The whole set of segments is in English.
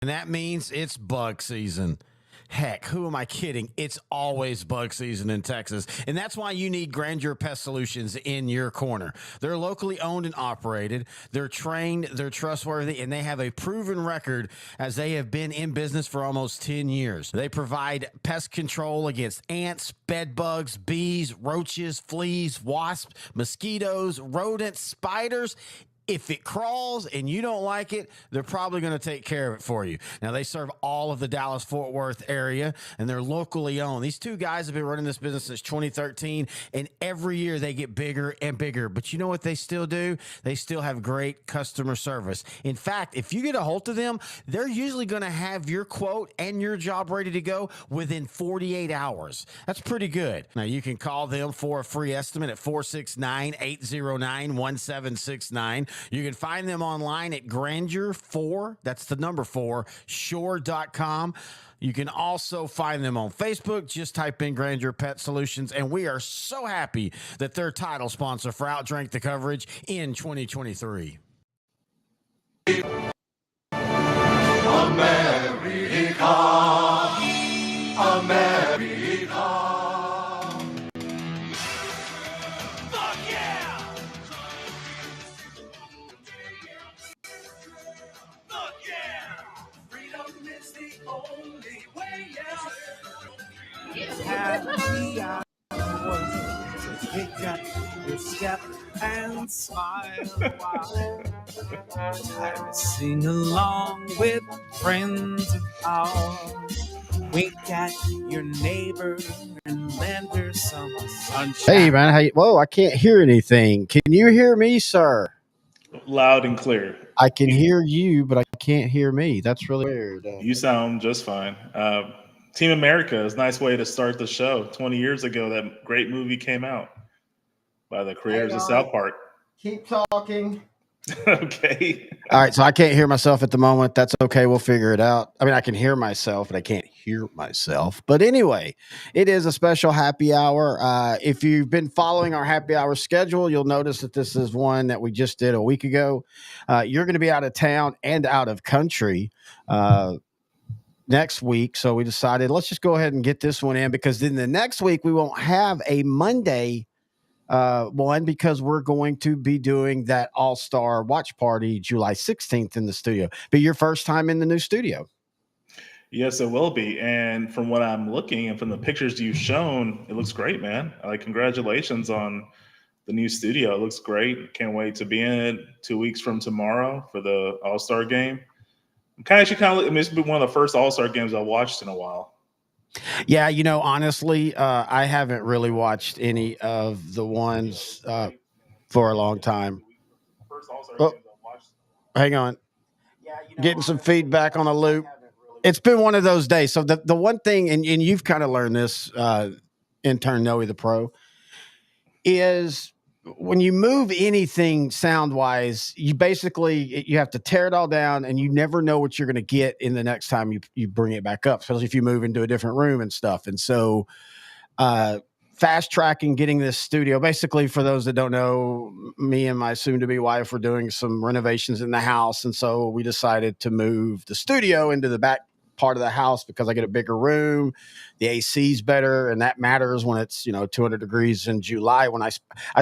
And that means it's bug season. Heck, who am I kidding? It's always bug season in Texas. And that's why you need Grandeur Pest Solutions in your corner. They're locally owned and operated. They're trained, they're trustworthy, and they have a proven record as they have been in business for almost 10 years. They provide pest control against ants, bed bugs, bees, roaches, fleas, wasps, mosquitoes, rodents, spiders. If it crawls and you don't like it, they're probably going to take care of it for you. Now, they serve all of the Dallas-Fort Worth area, and they're locally owned. These two guys have been running this business since 2013, and every year they get bigger and bigger. But you know what they still do? They still have great customer service. In fact, if you get a hold of them, they're usually going to have your quote and your job ready to go within 48 hours. That's pretty good. Now, you can call them for a free estimate at 469-809-1769. You can find them online at Grandeur4, that's the number 4, shore.com. You can also find them on Facebook. Just type in Grandeur Pet Solutions, and we are so happy that they're title sponsor for Outdrink the Coverage in 2023. America, America. Happy hours to pick up your step and smile while I sing along with friends of ours. Wink at your neighbor and lend her some sunshine. Hey, man. Whoa, I can't hear anything. Can you hear me, sir? Loud and clear. I can hear you, but I can't hear me. That's really weird. You sound just fine. Team America is a nice way to start the show. 20 years ago, that great movie came out by the creators of South Park. Keep talking. Okay. All right, so I can't hear myself at the moment. That's okay. We'll figure it out. I mean, I can hear myself, but I can't hear myself. But anyway, it is a special happy hour. If you've been following our happy hour schedule, you'll notice that this is one that we just did a week ago. You're going to be out of town and out of country next week. So we decided, let's just go ahead and get this one in, because then the next week we won't have a Monday one, because we're going to be doing that All-Star Watch Party July 16th in the studio. Be your first time in the new studio. Yes, it will be. And from what I'm looking and from the pictures you've shown, it looks great, man. Like, congratulations on the new studio. It looks great. Can't wait to be in it 2 weeks from tomorrow for the All-Star game. I mean, it's been one of the first All-Star games I watched in a while. Yeah, honestly, I haven't really watched any of the ones for a long time. Oh, hang on. Getting some feedback on a loop. It's been one of those days. So the one thing, and you've kind of learned this, intern Noe the Pro, is when you move anything sound wise, you have to tear it all down, and you never know what you're going to get in the next time you bring it back up, especially if you move into a different room and stuff. And so, fast tracking getting this studio, basically, for those that don't know, me and my soon to be wife were doing some renovations in the house. And so we decided to move the studio into the back part of the house because I get a bigger room, the AC's better, and that matters when it's 200 degrees in July. When I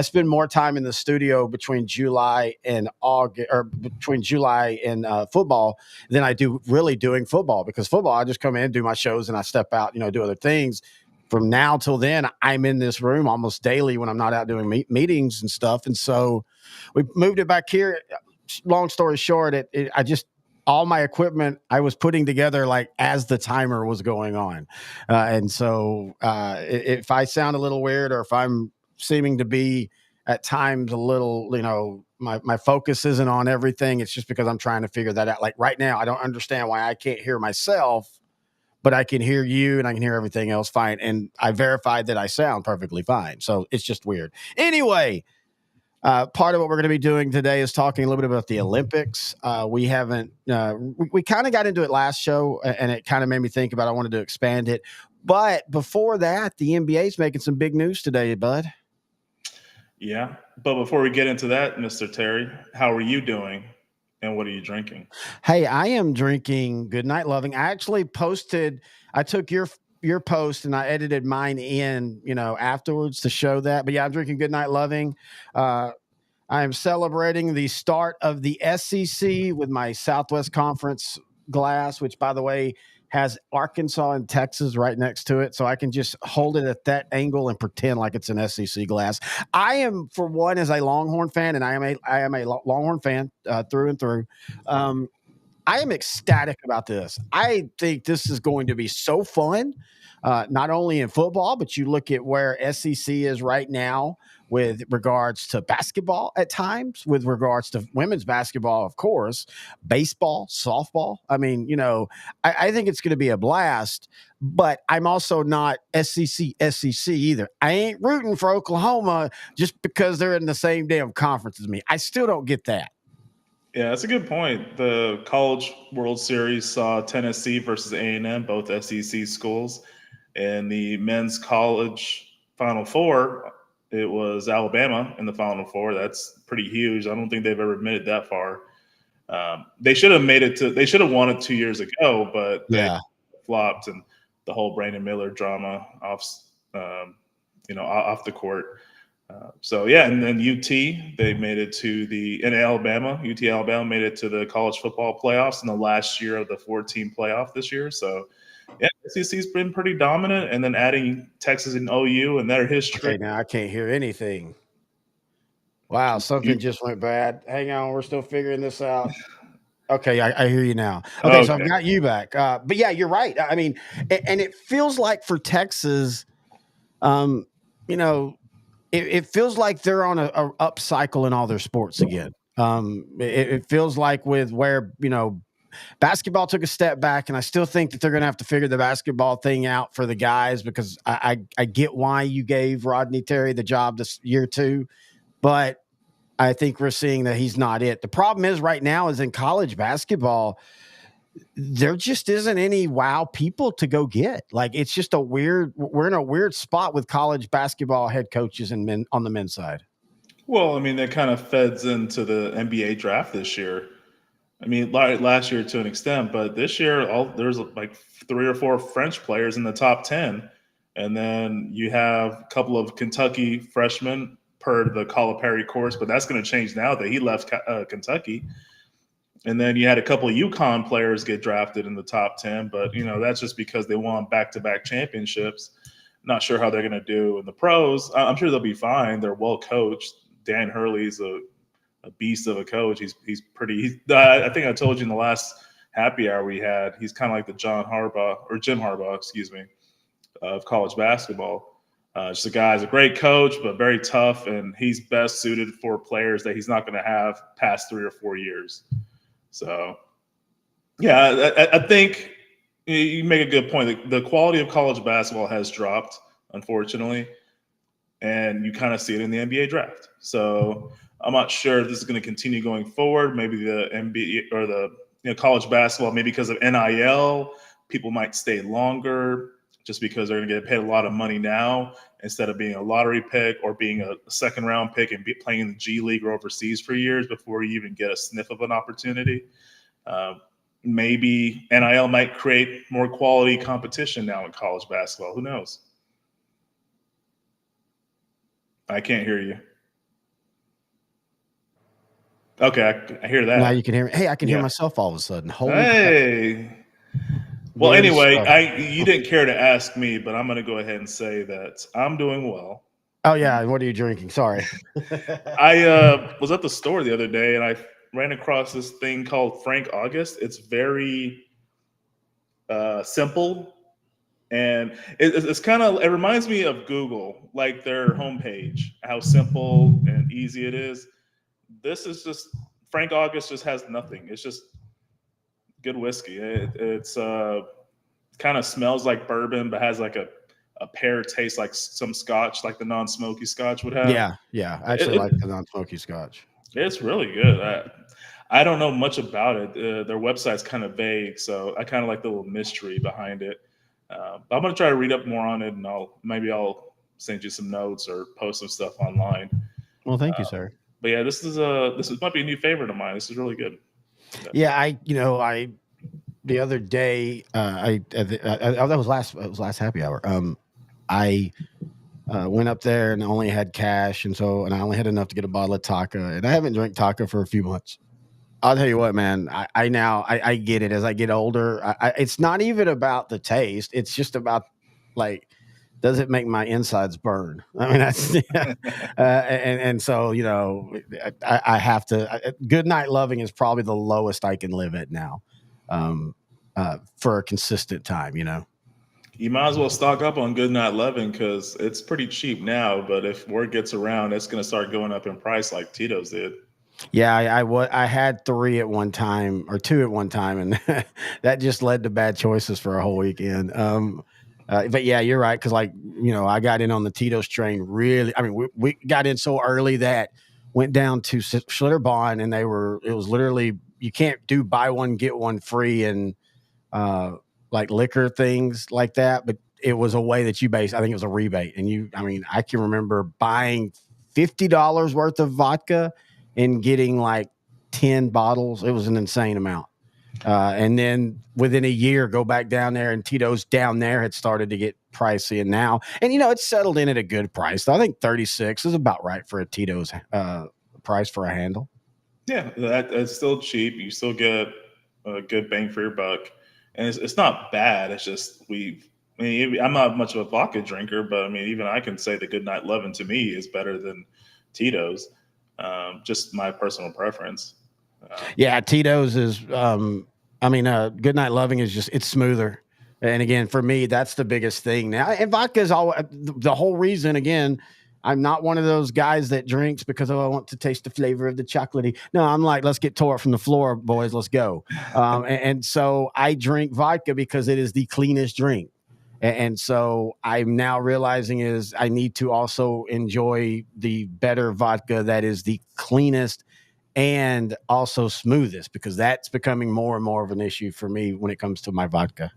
spend more time in the studio between July and August, or between July and football, than I do really doing football, because football I just come in, do my shows, and I step out, do other things. From now till then, I'm in this room almost daily when I'm not out doing meetings and stuff. And so we moved it back here. Long story short, all my equipment I was putting together like as the timer was going on. And so if I sound a little weird, or if I'm seeming to be at times a little, my focus isn't on everything, it's just because I'm trying to figure that out. Like right now, I don't understand why I can't hear myself, but I can hear you and I can hear everything else fine. And I verified that I sound perfectly fine. So it's just weird. Anyway, part of what we're going to be doing today is talking a little bit about the Olympics. We kind of got into it last show, and it kind of made me think about, I wanted to expand it. But before that, the NBA is making some big news today, bud. Yeah. But before we get into that, Mr. Terry, how are you doing? And what are you drinking? Hey, I am drinking Goodnight Loving. I actually posted. I took your post and I edited mine in, afterwards to show that. But yeah, I'm drinking Goodnight Loving. Uh, I am celebrating the start of the SEC with my Southwest Conference glass, which, by the way, has Arkansas and Texas right next to it. So I can just hold it at that angle and pretend like it's an SEC glass. I am, for one, as a Longhorn fan, and I am a Longhorn fan through and through. Um, I am ecstatic about this. I think this is going to be so fun, not only in football, but you look at where SEC is right now with regards to basketball at times, with regards to women's basketball, of course, baseball, softball. I mean, I think it's going to be a blast, but I'm also not SEC either. I ain't rooting for Oklahoma just because they're in the same damn conference as me. I still don't get that. Yeah, that's a good point. The College World Series saw Tennessee versus A&M, both SEC schools. And the men's college Final Four, it was Alabama in the Final Four. That's pretty huge. I don't think they've ever made it that far. They should have made it to. They should have won it 2 years ago, but they Yeah. flopped, and the whole Brandon Miller drama off the court. So yeah, and then UT they made it to in Alabama. UT Alabama made it to the college football playoffs in the last year of the 14 playoff this year. So yeah, SEC's been pretty dominant, and then adding Texas and OU and their history. Okay, now I can't hear anything. Wow, something just went bad. Hang on, we're still figuring this out. Okay, I hear you now. Okay, so I've Okay. got you back. But yeah, you're right. I mean, and it feels like for Texas, um, you know, it feels like they're on a up cycle in all their sports again. It feels like with where basketball took a step back, and I still think that they're going to have to figure the basketball thing out for the guys because I get why you gave Rodney Terry the job this year too, but I think we're seeing that he's not it. The problem is right now is in college basketball, there just isn't any wow people to go get. Like it's just we're in a weird spot with college basketball head coaches and men on the men's side. Well, I mean, that kind of feds into the NBA draft this year. I mean, last year to an extent, but this year, there's like 3 or 4 French players in the top 10, and then you have a couple of Kentucky freshmen per the Calipari course, but that's going to change now that he left Kentucky. And then you had a couple of UConn players get drafted in the top 10, but that's just because they won back-to-back championships. Not sure how they're going to do in the pros. I'm sure they'll be fine. They're well coached. Dan Hurley's a beast of a coach. He's pretty. I think I told you in the last happy hour we had. He's kind of like the Jim Harbaugh, excuse me, of college basketball. Just a guy's a great coach, but very tough, and he's best suited for players that he's not going to have past 3 or 4 years. So, yeah, I think you make a good point. The quality of college basketball has dropped, unfortunately, and you kind of see it in the NBA draft. So I'm not sure if this is going to continue going forward. Maybe the NBA or the college basketball, maybe because of NIL, people might stay longer just because they're going to get paid a lot of money now instead of being a lottery pick or being a second round pick and playing in the G League or overseas for years before you even get a sniff of an opportunity. Maybe NIL might create more quality competition now in college basketball. Who knows? I can't hear you. Okay, I hear that. Now you can hear me. Hey, I can hear myself all of a sudden. Holy hey. crap. Well, Weird anyway, stuff. you didn't care to ask me, but I'm going to go ahead and say that I'm doing well. Oh yeah, what are you drinking? Sorry. I was at the store the other day and I ran across this thing called Frank August. It's very simple, and it's kind of, it reminds me of Google, like their homepage, how simple and easy it is. This is just Frank August just has nothing. It's just good whiskey. It's kind of smells like bourbon, but has like a pear taste like some scotch, like the non-smoky scotch would have. Yeah. I actually like the non-smoky scotch. It's really good. I don't know much about it. Their website's kind of vague, so I kind of like the little mystery behind it. But I'm gonna try to read up more on it, and I'll send you some notes or post some stuff online. Well, thank you, sir. But yeah, this might be a new favorite of mine. This is really good. Yeah, I the other day, that was last happy hour. I went up there and only had cash, and I only had enough to get a bottle of Taka, and I haven't drank Taka for a few months. I'll tell you what, man. I get it as I get older. It's not even about the taste; it's just about like, does it make my insides burn? I mean, that's and so I have to. Good night loving is probably the lowest I can live at now, for a consistent time. You might as well stock up on Good Night Loving because it's pretty cheap now. But if word gets around, it's going to start going up in price like Tito's did. Yeah, I had three at one time or two at one time, and that just led to bad choices for a whole weekend. But yeah, you're right because I got in on the Tito's train really. I mean, we got in so early that went down to Schlitterbahn, and it was literally you can't do buy one get one free and like liquor things like that, but it was a way that I think it was a rebate, and I can remember buying $50 worth of vodka and getting like 10 bottles. It was an insane amount. And then within a year, go back down there, and Tito's down there had started to get pricey. And now, it's settled in at a good price. I think 36 is about right for a Tito's price for a handle. Yeah, that's still cheap. You still get a good bang for your buck, and it's not bad. It's just I'm not much of a vodka drinker, but I mean, even I can say the Good Night Lovin' to me is better than Tito's. Just my personal preference. Yeah, Tito's is. Good Night Loving is it's smoother. And again, for me, that's the biggest thing now. And vodka is all the whole reason. Again, I'm not one of those guys that drinks because I want to taste the flavor of the chocolatey. No, I'm like, let's get tore from the floor, boys. Let's go. And so I drink vodka because it is the cleanest drink. And so I'm now realizing is I need to also enjoy the better vodka that is the cleanest and also smoothest, because that's becoming more and more of an issue for me when it comes to my vodka.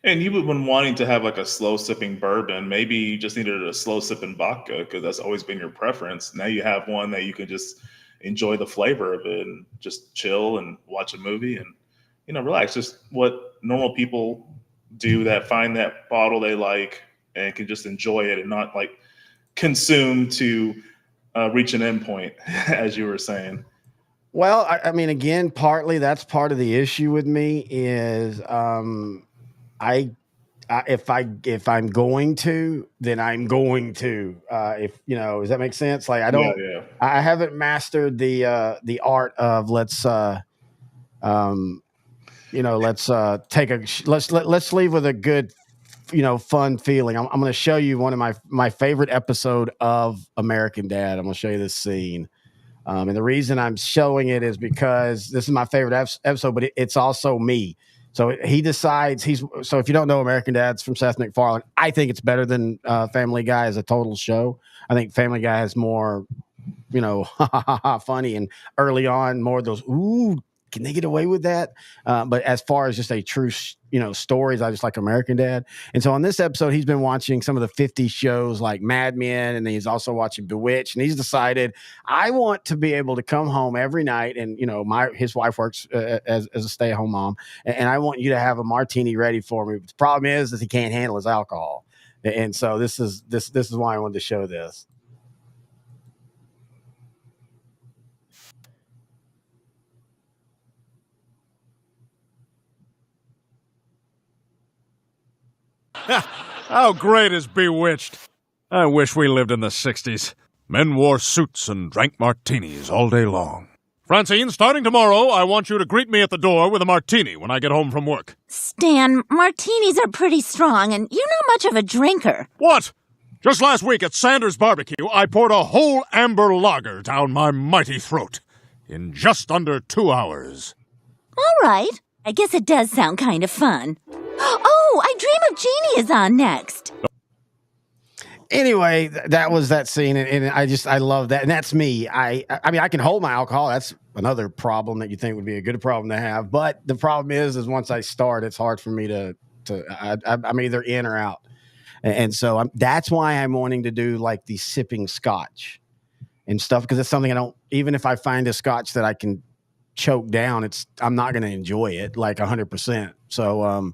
And you've been wanting to have like a slow sipping bourbon. Maybe you just needed a slow sipping vodka because that's always been your preference. Now you have one that you can just enjoy the flavor of it and just chill and watch a movie and relax. Just what normal people do, that find that bottle they like and can just enjoy it and not like consume to reach an endpoint, as you were saying. Well, again, partly that's part of the issue with me is if I'm going to, then I'm going to. Does that make sense? Like I haven't mastered the art of let's leave with a good fun feeling. I'm going to show you one of my favorite episode of American Dad. I'm going to show you this scene. And the reason I'm showing it is because this is my favorite episode, but it's also me. So he decides so if you don't know American Dad's from Seth MacFarlane, I think it's better than Family Guy as a total show. I think Family Guy is more, funny, and early on more of those, ooh, can they get away with that? But as far as just a true, stories, I just like American Dad. And so on this episode, he's been watching some of the 50s shows like Mad Men, and he's also watching Bewitched. And he's decided, I want to be able to come home every night. And, his wife works as a stay-at-home mom. And I want you to have a martini ready for me. But the problem is he can't handle his alcohol. And so this is why I wanted to show this. How great is Bewitched? I wish we lived in the 60s. Men wore suits and drank martinis all day long. Francine, starting tomorrow, I want you to greet me at the door with a martini when I get home from work. Stan, martinis are pretty strong, and you're not much of a drinker. What? Just last week at Sanders Barbecue, I poured a whole amber lager down my mighty throat in just under 2 hours. All right. I guess it does sound kind of fun. Oh, I Dream of Jeannie is on next. Anyway, that was that scene, and I love that, and that's me. I can hold my alcohol. That's another problem that you think would be a good problem to have, but the problem is once I start, it's hard for me to I'm either in or out, and so that's why I'm wanting to do like the sipping scotch and stuff, because it's something I don't. Even if I find a scotch that I can choke down, I'm not going to enjoy it like 100%. So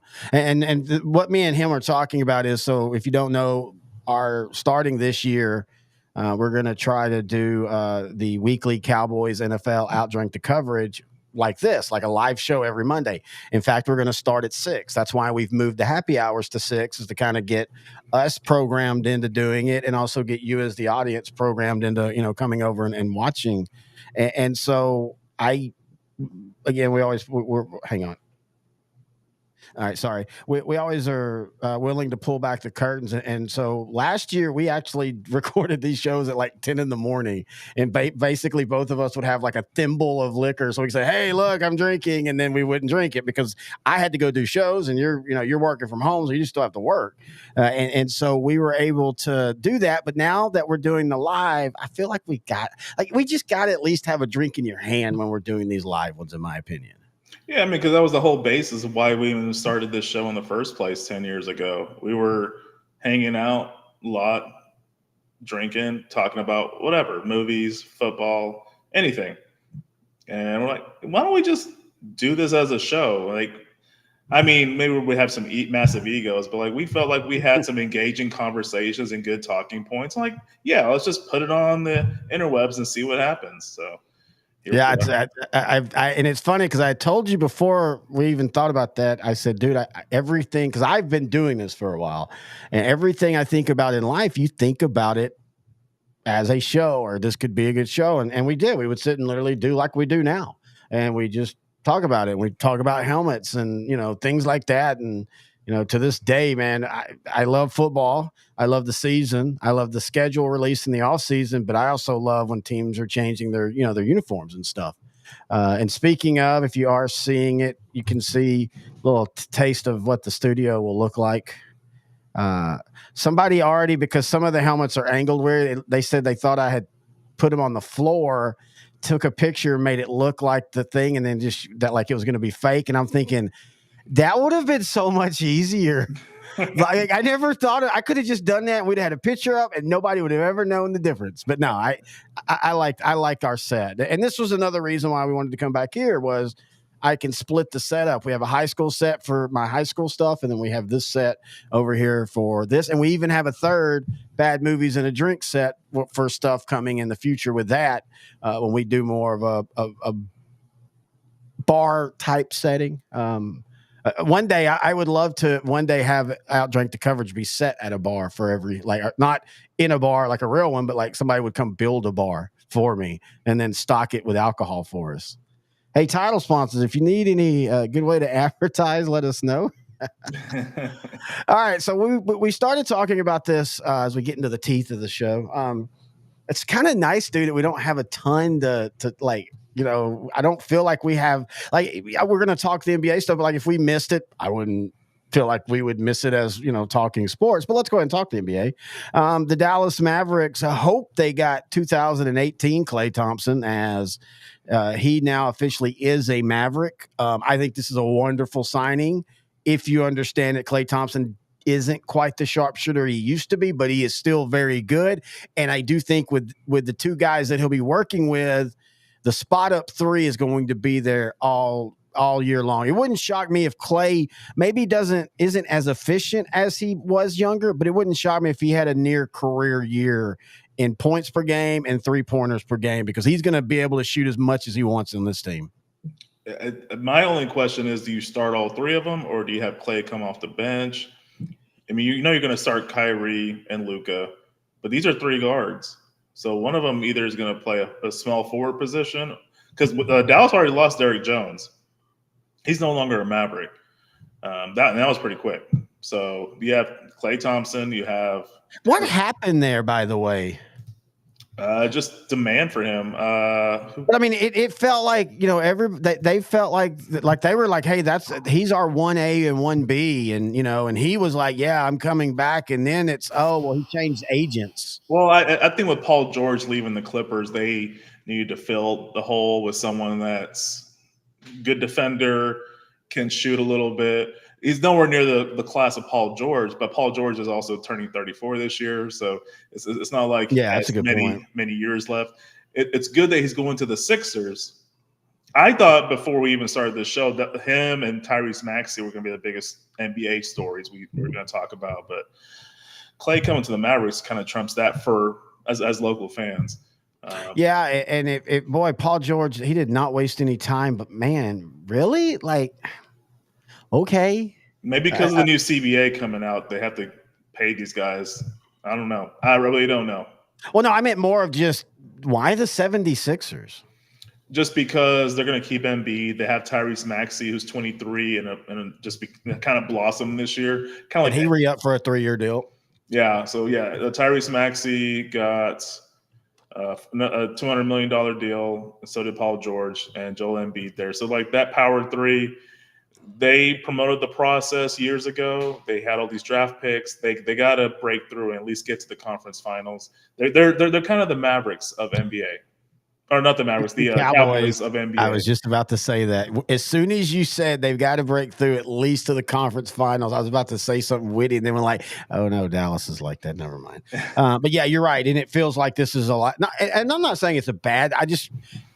what me and him are talking about is, so if you don't know, our starting this year, we're going to try to do the weekly Cowboys NFL Outdrink the Coverage like this, like a live show every Monday. In fact, we're going to start at 6. That's why we've moved the happy hours to 6, is to kind of get us programmed into doing it, and also get you as the audience programmed into, coming over and watching. And so we're hang on. All right, sorry. We always are willing to pull back the curtains, and so last year we actually recorded these shows at like 10 in the morning, and basically both of us would have like a thimble of liquor, so we could say, "Hey, look, I'm drinking," and then we wouldn't drink it because I had to go do shows, and you're working from home, so you still have to work, and so we were able to do that. But now that we're doing the live, I feel like we just got to at least have a drink in your hand when we're doing these live ones, in my opinion. Yeah, I mean, because that was the whole basis of why we even started this show in the first place 10 years ago. We were hanging out a lot, drinking, talking about whatever, movies, football, anything. And we're like, why don't we just do this as a show? Like, I mean, maybe we have some massive egos, but like we felt like we had some engaging conversations and good talking points. Like, yeah, let's just put it on the interwebs and see what happens. So. Yeah, and it's funny because I told you before we even thought about that. I said, dude, everything, because I've been doing this for a while, and everything I think about in life, you think about it as a show, or this could be a good show. And we did. We would sit and literally do like we do now, and we just talk about it. We talk about helmets and things like that. And to this day, man, I love football. I love the season. I love the schedule release in the off season, but I also love when teams are changing their uniforms and stuff. And speaking of, if you are seeing it, you can see a little taste of what the studio will look like. Somebody already, because some of the helmets are angled weird, they said they thought I had put them on the floor, took a picture, made it look like the thing, and then just that like it was going to be fake. And I'm thinking, that would have been so much easier. Like, I never thought I could have just done that. We'd have had a picture up, and nobody would have ever known the difference. But no, I liked our set, and this was another reason why we wanted to come back here. Was I can split the setup. We have a high school set for my high school stuff, and then we have this set over here for this, and we even have a third bad movies and a drink set for stuff coming in the future with that when we do more of a bar type setting. One day I would love to have Outdrink the Coverage be set at a bar for every, like, not in a bar like a real one, but like somebody would come build a bar for me and then stock it with alcohol for us. Hey, title sponsors, if you need any good way to advertise, let us know. All right. So we started talking about this as we get into the teeth of the show. It's kind of nice, dude, that we don't have a ton to like, I don't feel like we have, like, we're going to talk the NBA stuff, but like if we missed it, I wouldn't feel like we would miss it as, talking sports, but let's go ahead and talk the NBA. The Dallas Mavericks, I hope they got 2018 Klay Thompson, as he now officially is a Maverick. I think this is a wonderful signing. If you understand that Klay Thompson isn't quite the sharpshooter he used to be, but he is still very good. And I do think with the two guys that he'll be working with, the spot up three is going to be there all year long. It wouldn't shock me if Klay maybe isn't as efficient as he was younger, but it wouldn't shock me if he had a near career year in points per game and 3-pointers per game, because he's going to be able to shoot as much as he wants on this team. My only question is, do you start all three of them, or do you have Klay come off the bench? I mean, you're going to start Kyrie and Luka, but these are three guards. So one of them either is going to play a small forward position, because Dallas already lost Derrick Jones. He's no longer a Maverick. That was pretty quick. So you have Klay Thompson. You have what happened there, by the way? Just demand for him. But I mean, it felt like they felt like they were like, hey, he's our 1A and 1B, and he was like, yeah, I'm coming back, and then it's he changed agents. Well, I think with Paul George leaving the Clippers, they needed to fill the hole with someone that's good defender, can shoot a little bit. He's nowhere near the class of Paul George, but Paul George is also turning 34 this year, so it's not like that's a good point. Many years left. It's good that he's going to the Sixers, I thought before we even started this show that him and Tyrese Maxey were going to be the biggest NBA stories we were going to talk about, but Clay coming to the Mavericks kind of trumps that for as local fans. Yeah, and boy, Paul George, he did not waste any time, but man, really? Like, okay. Maybe because of the new CBA coming out, they have to pay these guys. I don't know. I really don't know. Well, no, I meant more of just why the 76ers? Just because they're going to keep Embiid. They have Tyrese Maxey, who's 23 and just kind of blossomed this year. Kind of like he re-up for a 3-year deal. Yeah. So yeah, Tyrese Maxey got a $200 million deal. And so did Paul George and Joel Embiid there. So like that power three, they promoted the process years ago. They had all these draft picks. They got to break through and at least get to the conference finals. They're kind of the Mavericks of NBA. Or not the Mavericks, the Cowboys of NBA. I was just about to say that. As soon as you said they've got to break through at least to the conference finals, I was about to say something witty, and then we're like, oh, no, Dallas is like that. Never mind. But, yeah, you're right, and it feels like this is a lot. And I'm not saying it's a bad.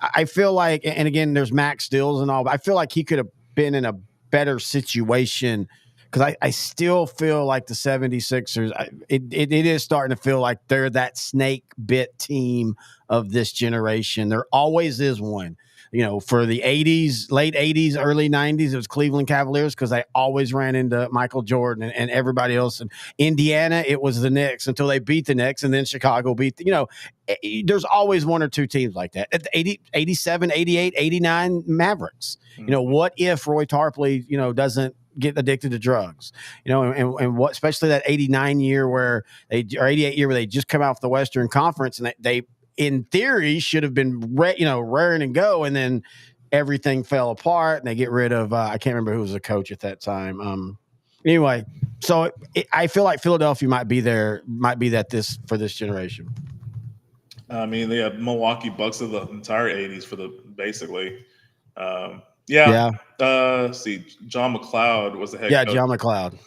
I feel like, and again, there's Max Stills and all, but I feel like he could have been in a better situation because I still feel like the 76ers, it is starting to feel like they're that snake bit team of this generation. There always is one. You know, for the 80s, late 80s, early 90s, it was Cleveland Cavaliers because they always ran into Michael Jordan and everybody else. And Indiana, it was the Knicks until they beat the Knicks, and then Chicago beat, there's always one or two teams like that. At the 80, 87, 88, 89 Mavericks. Mm-hmm. What if Roy Tarpley, doesn't get addicted to drugs, and what, especially that 89 year or 88 year where they just come out of the Western Conference and they in theory should have been raring and go, and then everything fell apart and they get rid of I can't remember who was the coach at that time. Anyway, so I feel like Philadelphia might be that for this generation. I mean, they have Milwaukee Bucks of the entire 80s for basically. See, John McLeod was the head coach. Yeah, John McLeod.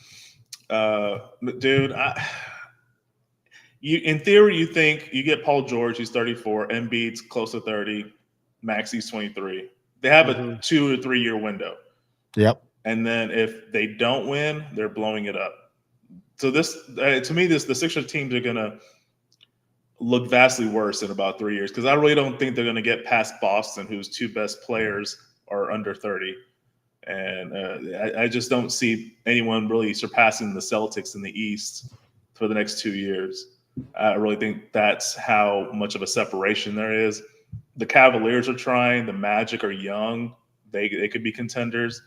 Dude, in theory, you think you get Paul George, he's 34, Embiid's close to 30, Maxey's 23. They have a 2 to 3 year window. Yep. And then if they don't win, they're blowing it up. So this, to me, the Sixers teams are going to look vastly worse in about 3 years because I really don't think they're going to get past Boston, whose two best players are under 30. And I just don't see anyone really surpassing the Celtics in the East for the next 2 years. I really think that's how much of a separation there is. The Cavaliers are trying. The Magic are young. They could be contenders.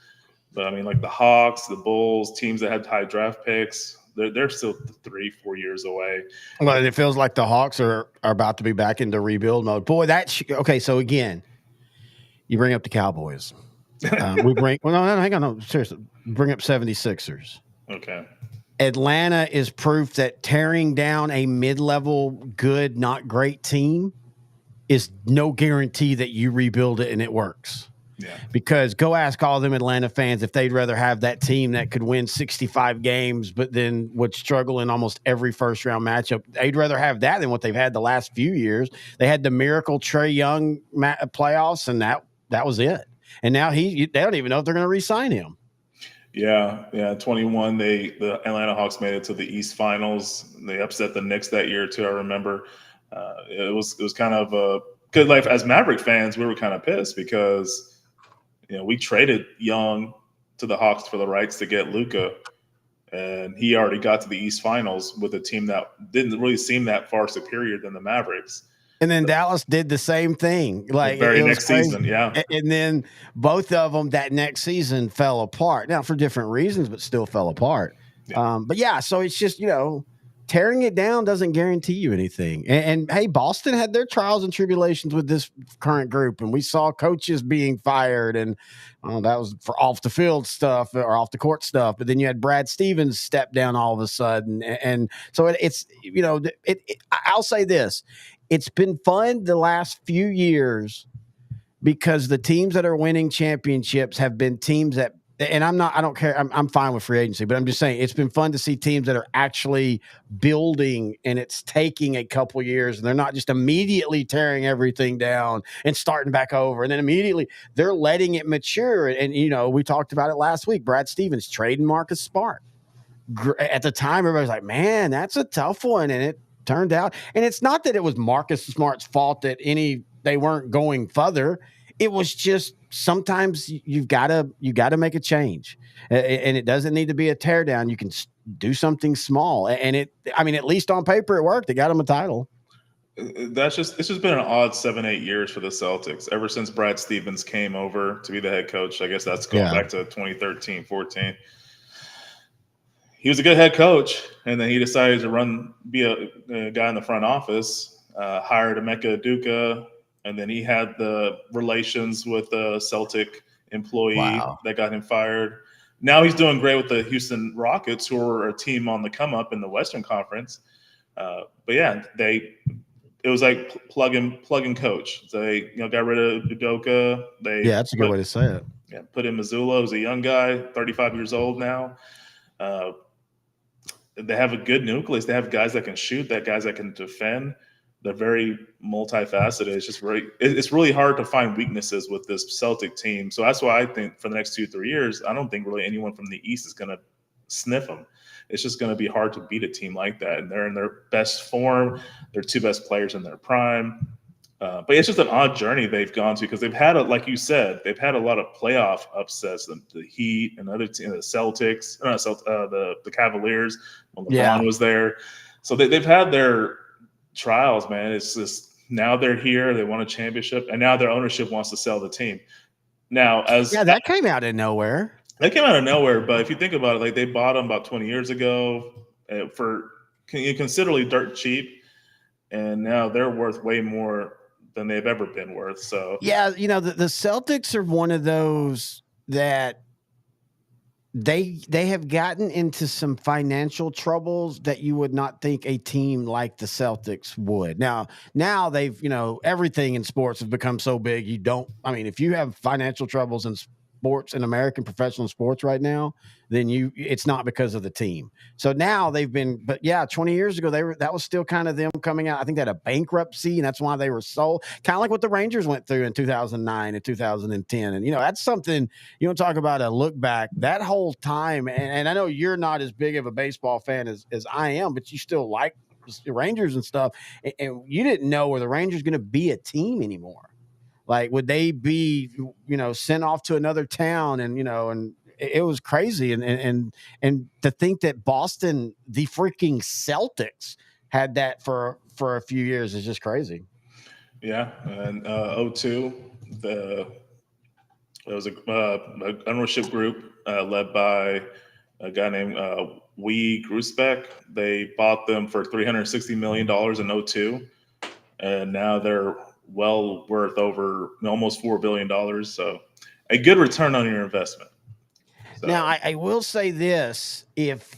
But, I mean, like the Hawks, the Bulls, teams that had high draft picks, they're still 3-4 years away. Well, it feels like the Hawks are about to be back into rebuild mode. Boy, okay, so again, you bring up the Cowboys. Hang on, no, seriously. Bring up 76ers. Okay. Atlanta is proof that tearing down a mid-level, good, not great team is no guarantee that you rebuild it and it works. Yeah. Because go ask all them Atlanta fans if they'd rather have that team that could win 65 games but then would struggle in almost every first-round matchup. They'd rather have that than what they've had the last few years. They had the miracle Trae Young playoffs, and that was it. And now they don't even know if they're going to re-sign him. Yeah. 21, the Atlanta Hawks made it to the East Finals. They upset the Knicks that year too. I remember it was kind of a good life. As Maverick fans, we were kind of pissed because we traded Young to the Hawks for the rights to get Luka, and he already got to the East Finals with a team that didn't really seem that far superior than the Mavericks. And then Dallas did the same thing. Like the very next season, yeah. And then both of them that next season fell apart. Now for different reasons, but still fell apart. Yeah. So it's just, tearing it down doesn't guarantee you anything. And hey, Boston had their trials and tribulations with this current group, and we saw coaches being fired, and that was for off the field stuff or off the court stuff. But then you had Brad Stevens step down all of a sudden, and so it's I'll say this. It's been fun the last few years because the teams that are winning championships have been teams that and I don't care. I'm fine with free agency, but I'm just saying it's been fun to see teams that are actually building, and it's taking a couple years, and they're not just immediately tearing everything down and starting back over, and then immediately they're letting it mature. And we talked about it last week. Brad Stevens trading Marcus Smart. At the time, everybody's like, "Man, that's a tough one," and it turned out. And it's not that it was Marcus Smart's fault that they weren't going further. It was just sometimes you gotta make a change, and it doesn't need to be a teardown. You can do something small, and at least on paper it worked. They got him a title. It's just been an odd 7-8 years for the Celtics ever since Brad Stevens came over to be the head coach. I guess that's going back to 2013, 14. He was a good head coach, and then he decided to be a guy in the front office, hired Emeka Udoka, and then he had the relations with a Celtic employee that got him fired. Now he's doing great with the Houston Rockets, who are a team on the come up in the Western Conference. But yeah, it was like plug and coach. They got rid of Udoka. That's a good way to say it. Yeah, put in Mazzulla, who's a young guy, 35 years old now. They have a good nucleus. They have guys that can shoot, guys that can defend. They're very multifaceted. It's really hard to find weaknesses with this Celtic team. So that's why I think for the next 2-3 years, I don't think really anyone from the East is going to sniff them. It's just going to be hard to beat a team like that. And they're in their best form. They're two best players in their prime. But it's just an odd journey they've gone to because they've had, like you said, they've had a lot of playoff upsets. The Heat and other teams, the Celtics, the Cavaliers when LeBron was there. So they've had their trials, man. It's just now they're here. They won a championship, and now their ownership wants to sell the team. Now, that came out of nowhere. They came out of nowhere, but if you think about it, like they bought them about 20 years ago for considerably dirt cheap, and now they're worth way more than they've ever been worth. So the Celtics are one of those that they have gotten into some financial troubles that you would not think a team like the Celtics would. Now they've, everything in sports has become so big. If you have financial troubles in sports, in American professional sports right now, then it's not because of the team. So now they've been, but 20 years ago, that was still kind of them coming out. I think they had a bankruptcy, and that's why they were sold, kind of like what the Rangers went through in 2009 and 2010. And, that's something you don't talk about a look back that whole time. And I know you're not as big of a baseball fan as I am, but you still like the Rangers and stuff. And you didn't know were the Rangers going to be a team anymore. Like, would they be, sent off to another town? And, and it was crazy. And to think that Boston, the freaking Celtics, had that for a few years is just crazy. Yeah. And 2002, there was a ownership group led by a guy named Wee Grusbeck. They bought them for $360 million in 2002. And now they're well worth over almost $4 billion. So a good return on your investment. So. Now, I will say this, if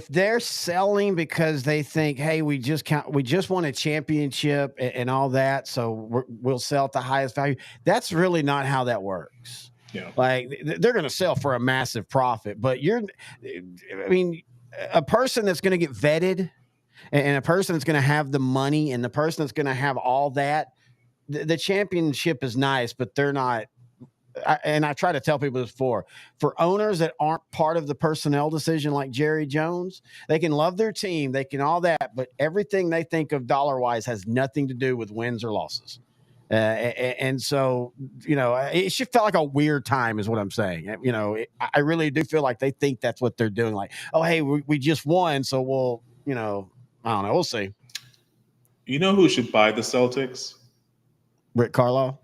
they're selling because they think, hey, we just won a championship and all that, so we'll sell at the highest value, that's really not how that works. Yeah. Like, they're going to sell for a massive profit, but a person that's going to get vetted and a person that's going to have the money and the person that's going to have all that, the championship is nice, but they're not. And I try to tell people this for owners that aren't part of the personnel decision, like Jerry Jones, they can love their team, they can all that, but everything they think of dollar-wise has nothing to do with wins or losses. And so, it should felt like a weird time is what I'm saying. I really do feel like they think that's what they're doing. Like, oh, hey, we just won, so we'll, I don't know. We'll see. You know who should buy the Celtics? Rick Carlisle.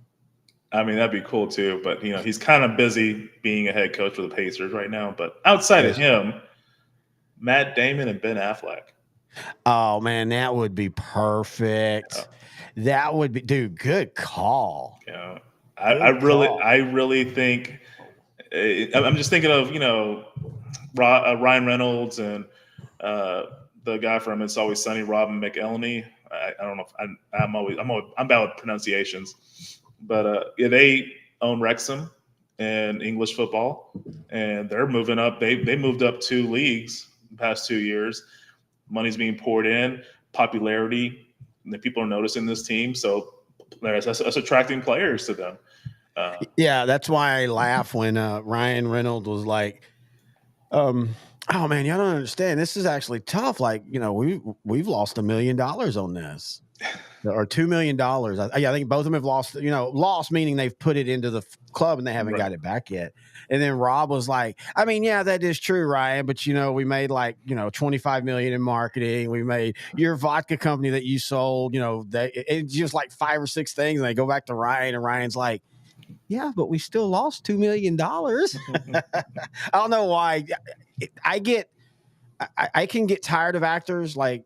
I mean, that'd be cool too. But, he's kind of busy being a head coach for the Pacers right now. But outside of him, Matt Damon and Ben Affleck. Oh, man, that would be perfect. Yeah. That would be, dude, good call. Yeah. I really think I'm just thinking of, Ryan Reynolds and the guy from It's Always Sunny, Robin McElhenney. I don't know if I'm bad with pronunciations, but they own Wrexham, in English football, and they're moving up. They moved up 2 leagues the past 2 years. Money's being poured in, popularity, and the people are noticing this team. So that's attracting players to them. Yeah, that's why I laugh when Ryan Reynolds was like, oh man, y'all don't understand. This is actually tough. Like, we've lost $1 million on this. Or $2 million. I think both of them have lost, lost meaning they've put it into the club and they haven't got it back yet. And then Rob was like, I mean, yeah, that is true, Ryan. But, we made like, 25 million in marketing. We made your vodka company that you sold, it's just like 5 or 6 things. And they go back to Ryan and Ryan's like, yeah, but we still lost $2 million. I don't know why. I can get tired of actors like,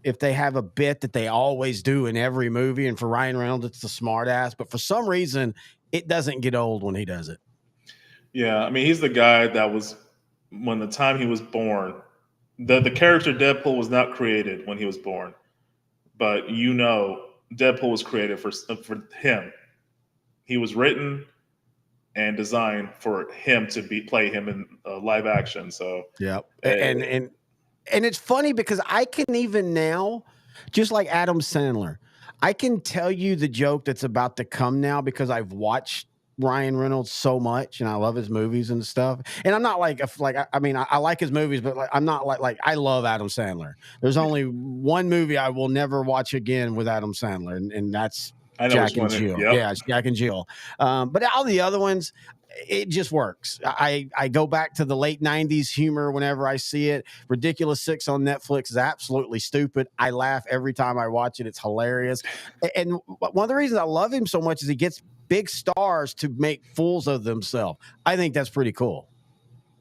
if they have a bit that they always do in every movie, and for Ryan Reynolds, it's the smart ass, but for some reason it doesn't get old when he does it. Yeah. I mean, he's the guy that was, when the time he was born, the character Deadpool was not created when he was born, but Deadpool was created for him. He was written and designed for him to play him in live action. So yeah. And it's funny because I can even now, just like Adam Sandler, I can tell you the joke that's about to come now because I've watched Ryan Reynolds so much and I love his movies and stuff. And I'm not like I like his movies, but like I'm not like I love Adam Sandler. There's only one movie I will never watch again with Adam Sandler, and that's Jack and Jill. Yep. Yeah, it's Jack and Jill. But all the other ones, it just works. I go back to the late 90s humor whenever I see it. Ridiculous Six on Netflix is absolutely stupid. I laugh every time I watch it. It's hilarious. And one of the reasons I love him so much is he gets big stars to make fools of themselves. I think that's pretty cool.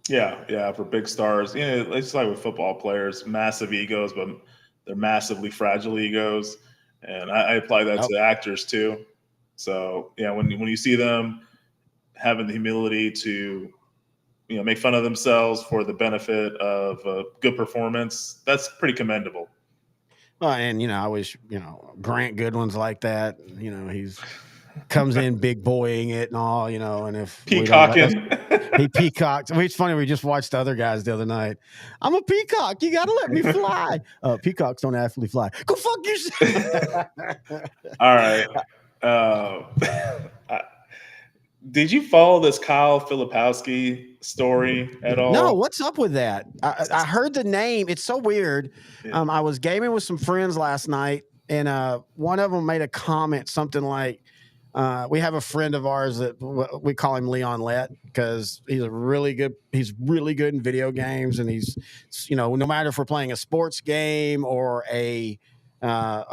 Yeah, for big stars. It's like with football players, massive egos, but they're massively fragile egos. And I apply that to actors too. So yeah, when you see them having the humility to, make fun of themselves for the benefit of a good performance, that's pretty commendable. Well, and I wish Grant Goodwin's like that. He's comes in big boying it and all. And if peacocking, he peacocked. It's funny. We just watched the other guys the other night. I'm a peacock. You got to let me fly. Peacocks don't actually fly. Go fuck yourself. All right. Did you follow this Kyle Filipowski story at all? No, what's up with that? I heard the name. It's so weird. Yeah. I was gaming with some friends last night, and one of them made a comment, something like, we have a friend of ours that we call him Leon Lett because he's really good in video games, and he's, no matter if we're playing a sports game or a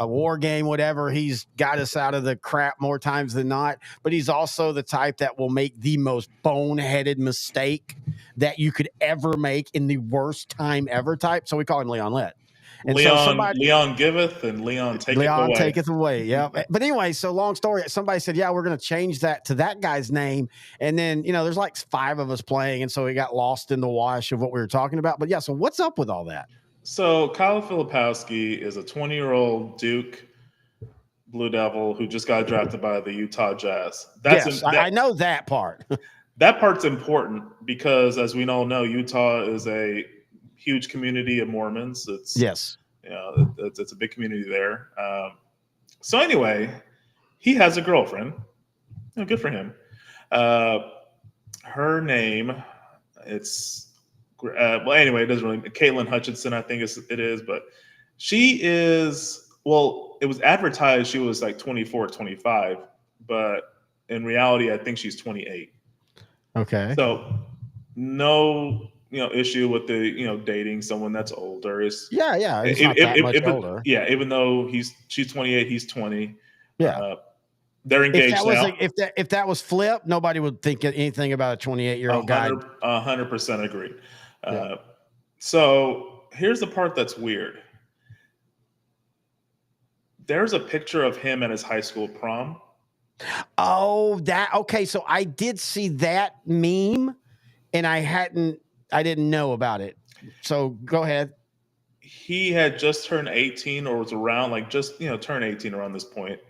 war game, whatever, he's got us out of the crap more times than not. But he's also the type that will make the most boneheaded mistake that you could ever make in the worst time ever type. So we call him Leon Lett. And Leon giveth and Leon taketh away. Leon taketh away, yeah. But anyway, so long story. Somebody said, yeah, we're going to change that to that guy's name. And then, there's like 5 of us playing. And so we got lost in the wash of what we were talking about. But yeah, so what's up with all that? So Kyle Filipowski is a 20-year-old Duke Blue Devil who just got drafted by the Utah Jazz. I know that part. That part's important because, as we all know, Utah is a huge community of Mormons. It's a big community there. So anyway, he has a girlfriend. Good for him. Her name, it's anyway, it doesn't really. Caitlin Hutchinson, I think it is, but she is. Well, it was advertised she was like 24, 25, but in reality, I think she's 28. Okay. So no. Issue with the dating someone that's older is he's not that much older. Yeah, even though she's 28, he's 20. Yeah, they're engaged now. If that was flip, nobody would think anything about a 28-year-old guy. 100% agree. So here's the part that's weird. There's a picture of him at his high school prom. Oh, okay. So I did see that meme, and I didn't know about it. So go ahead. He had just turned 18 or was around turned 18 around this point.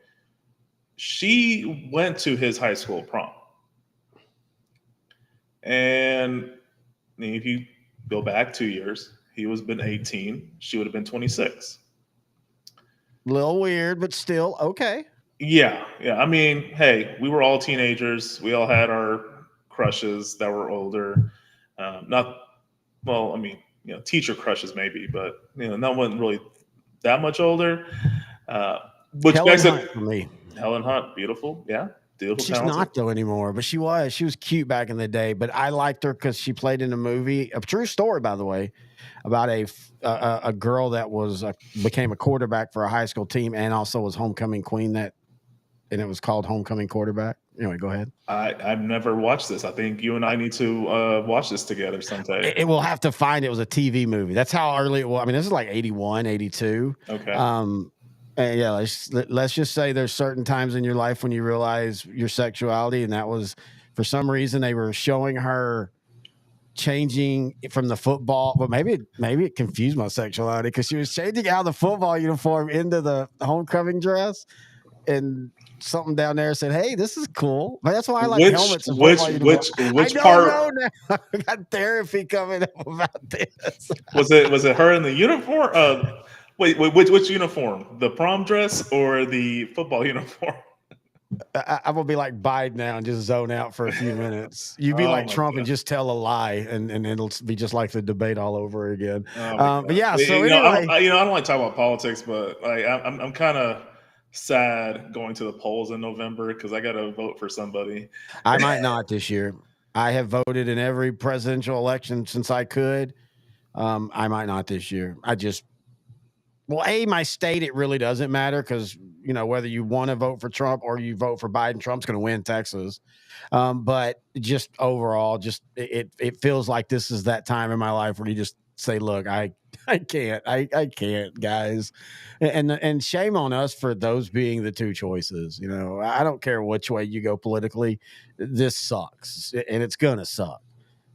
She went to his high school prom. And if you go back 2 years, he was been 18. She would have been 26. Little weird, but still okay. Yeah, yeah. I mean, hey, we were all teenagers. We all had our crushes that were older. Not well. I mean, teacher crushes maybe, but no one really that much older. Uh, which Helen begs Hunt it. for me. Helen Hunt, beautiful, yeah, beautiful, She's talented. not though anymore, but she was. She was cute back in the day. But I liked her because she played in a movie, a true story, by the way, about a girl that became a quarterback for a high school team and also was homecoming queen. And it was called Homecoming Quarterback. Anyway, go ahead. I've never watched this. I think you and I need to watch this together sometime. It will have to find it was a TV movie. That's how early it was. I mean, this is like 81, 82. Okay. And yeah, let's just say there's certain times in your life when you realize your sexuality, and that was for some reason they were showing her changing from the football, but maybe it confused my sexuality because she was changing out of the football uniform into the homecoming dress, and something down there said, "Hey, this is cool." But that's why I like helmets. And Which part? Now. I got therapy coming up about this. Was it her in the uniform? Wait, which uniform? The prom dress or the football uniform? I'm gonna be like Biden now and just zone out for a few minutes. You be like Trump and just tell a lie, and it'll be just like the debate all over again. But yeah, so anyway, I don't like to talk about politics, but like I'm kind of sad going to the polls in November because I got to vote for somebody. I might not this year. I have voted in every presidential election since I could. I might not this year. My state, it really doesn't matter because, whether you want to vote for Trump or you vote for Biden, Trump's going to win Texas. But just overall, it feels like this is that time in my life where you just say, look, I can't, guys. And shame on us for those being the two choices. I don't care which way you go politically. This sucks and it's going to suck.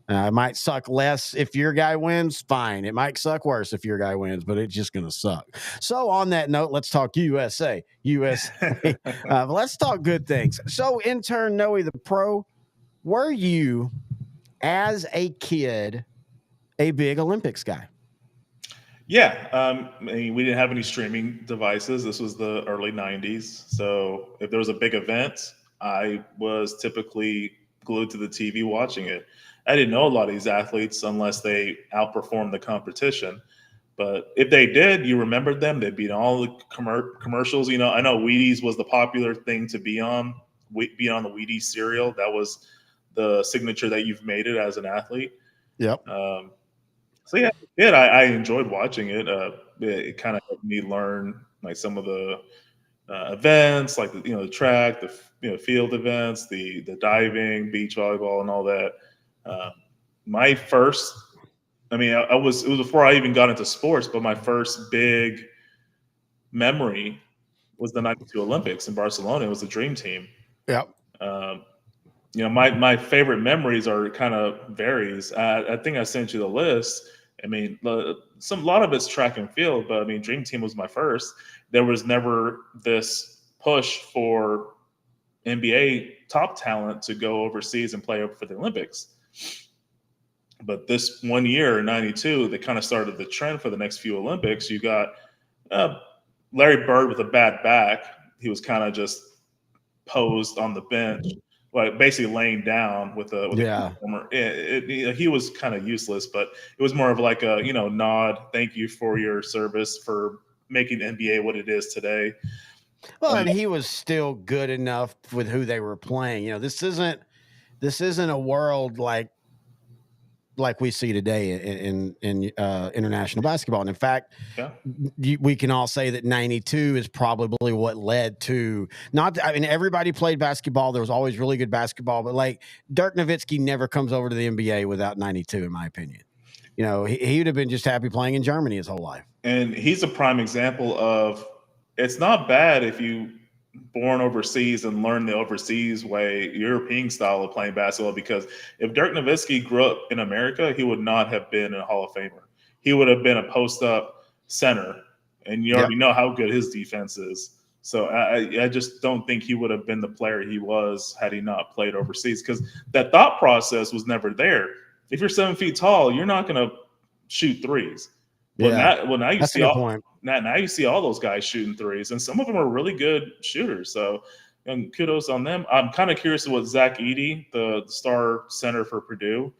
It might suck less if your guy wins. Fine. It might suck worse if your guy wins, but it's just going to suck. So on that note, let's talk USA. Let's talk good things. So intern Noe the Pro, were you as a kid a big Olympics guy? Yeah. We didn't have any streaming devices. This was the early 90s. So if there was a big event, I was typically glued to the TV watching it. I didn't know a lot of these athletes unless they outperformed the competition. But if they did, you remembered them. They'd be in all the commercials. I know Wheaties was the popular thing to be on the Wheaties cereal. That was the signature that you've made it as an athlete. Yep. So yeah, I enjoyed watching it. It kind of helped me learn like some of the events, like the track, the field events, the diving, beach volleyball, and all that. My first, it was before I even got into sports, but my first big memory was the '92 Olympics in Barcelona. It was the Dream Team. Yep. My favorite memories are kind of varies. I think I sent you the list. A lot of it's track and field, but Dream Team was my first. There was never this push for NBA top talent to go overseas and play for the Olympics. But this one year in '92, they kind of started the trend for the next few Olympics. You got Larry Bird with a bad back. He was kind of just posed on the bench, like basically laying down with a performer. He was kind of useless, but it was more of like a nod. Thank you for your service for making the NBA what it is today. Well, and he was still good enough with who they were playing. This isn't a world like we see today in international basketball. And in fact, we can all say that '92 is probably what led to everybody played basketball. There was always really good basketball, but like Dirk Nowitzki never comes over to the NBA without '92, in my opinion. He would have been just happy playing in Germany his whole life. And he's a prime example of it's not bad if you born overseas and learn the overseas way, European style of playing basketball, because if Dirk Nowitzki grew up in America, he would not have been a Hall of Famer. He would have been a post-up center, and you already know how good his defense is. So I just don't think he would have been the player he was had he not played overseas, because that thought process was never there. If you're 7 feet tall, you're not going to shoot threes. Yeah, Now you that's a see good all point. now you see all those guys shooting threes, and some of them are really good shooters. So, and kudos on them. I'm kind of curious what Zach Edey, the star center for Purdue,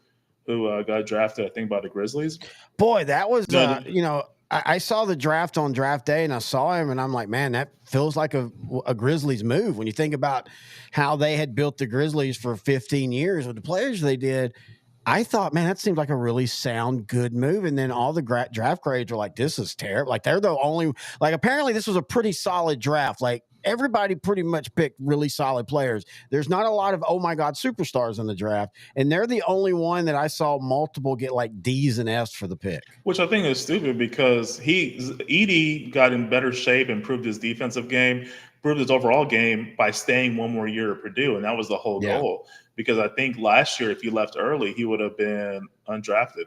who got drafted, I think, by the Grizzlies. Boy, that was No, I saw the draft on draft day, and I saw him, and I'm like, man, that feels like a Grizzlies move. When you think about how they had built the Grizzlies for 15 years with the players they did, I thought, man, that seemed like a really sound, good move. And then all the draft grades were like, this is terrible. Like they're the only, like apparently this was a pretty solid draft. Like everybody pretty much picked really solid players. There's not a lot of, oh my God, superstars in the draft. And they're the only one that I saw multiple get like D's and F's for the pick. which I think is stupid, because Edey got in better shape, improved his defensive game, improved his overall game by staying one more year at Purdue, and that was the whole goal. Because I think last year, if he left early, he would have been undrafted.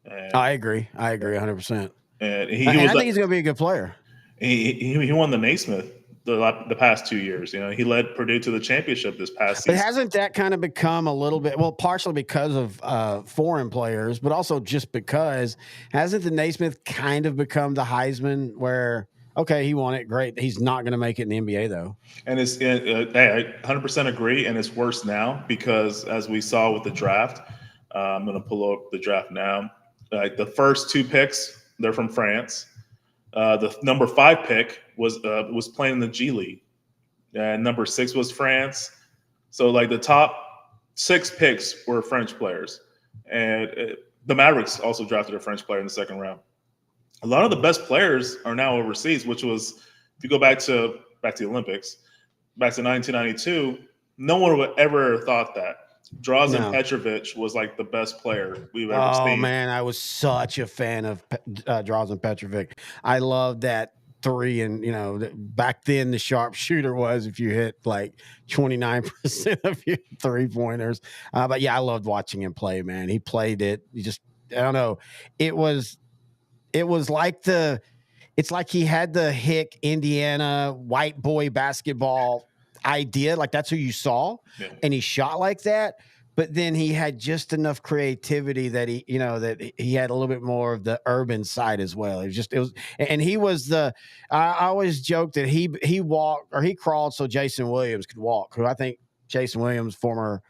And, I agree 100%. and I think he's going to be a good player. he won the Naismith the past 2 years. He led Purdue to the championship this past But season. hasn't that kind of become a little bit, well, partially because of foreign players, but also just because, hasn't the Naismith kind of become the Heisman where, okay, he won it, great. He's not going to make it in the NBA, though. And I 100% agree, and it's worse now because, as we saw with the draft, I'm going to pull up the draft now. Like the first 2 picks, they're from France. The number 5 pick was playing in the G League, and number 6 was France. So like the top 6 picks were French players, and the Mavericks also drafted a French player in the second round. A lot of the best players are now overseas, which was, if you go back to the Olympics, back to 1992, no one would ever have thought that. Drazen Petrovic was like the best player we've ever seen. Oh, man, I was such a fan of Drazen Petrovic. I loved that 3, and, back then the sharpshooter was if you hit like 29% of your 3-pointers. But, yeah, I loved watching him play, man. He played it. I don't know. It was like it's like he had the hick Indiana white boy basketball idea. Like that's who you saw. Yeah. And he shot like that. But then he had just enough creativity that he had a little bit more of the urban side as well. And he was I always joke that he walked or he crawled so Jason Williams could walk, who I think Jason Williams, former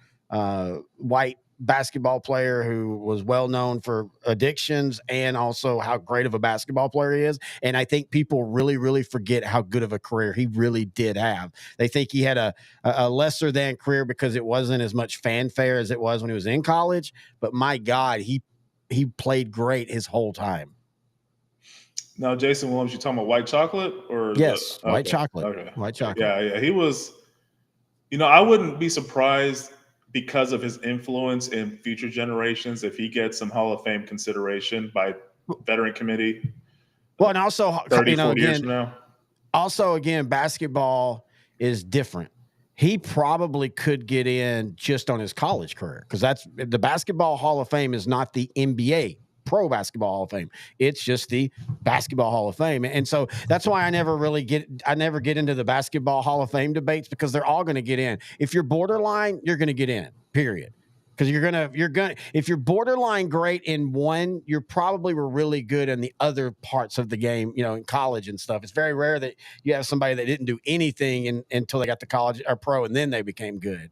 white basketball player who was well known for addictions and also how great of a basketball player he is. And I think people really, really forget how good of a career he really did have. They think he had a lesser than career because it wasn't as much fanfare as it was when he was in college. But my God, he played great his whole time. Now, Jason Williams, you talking about white chocolate or yes, okay. White chocolate. Okay. White chocolate. Yeah. He was. I wouldn't be surprised, because of his influence in future generations, if he gets some Hall of Fame consideration by veteran committee. Well, and also, 30, 40 years from now. Also, again, basketball is different. He probably could get in just on his college career, because that's the Basketball Hall of Fame is not the NBA Pro Basketball Hall of Fame. It's just the Basketball Hall of Fame. And so that's why I never get into the Basketball Hall of Fame debates, because they're all going to get in. If you're borderline, you're going to get in, period. Because if you're borderline great in one, you're probably were really good in the other parts of the game, in college and stuff. It's very rare that you have somebody that didn't do anything until they got to college or pro and then they became good.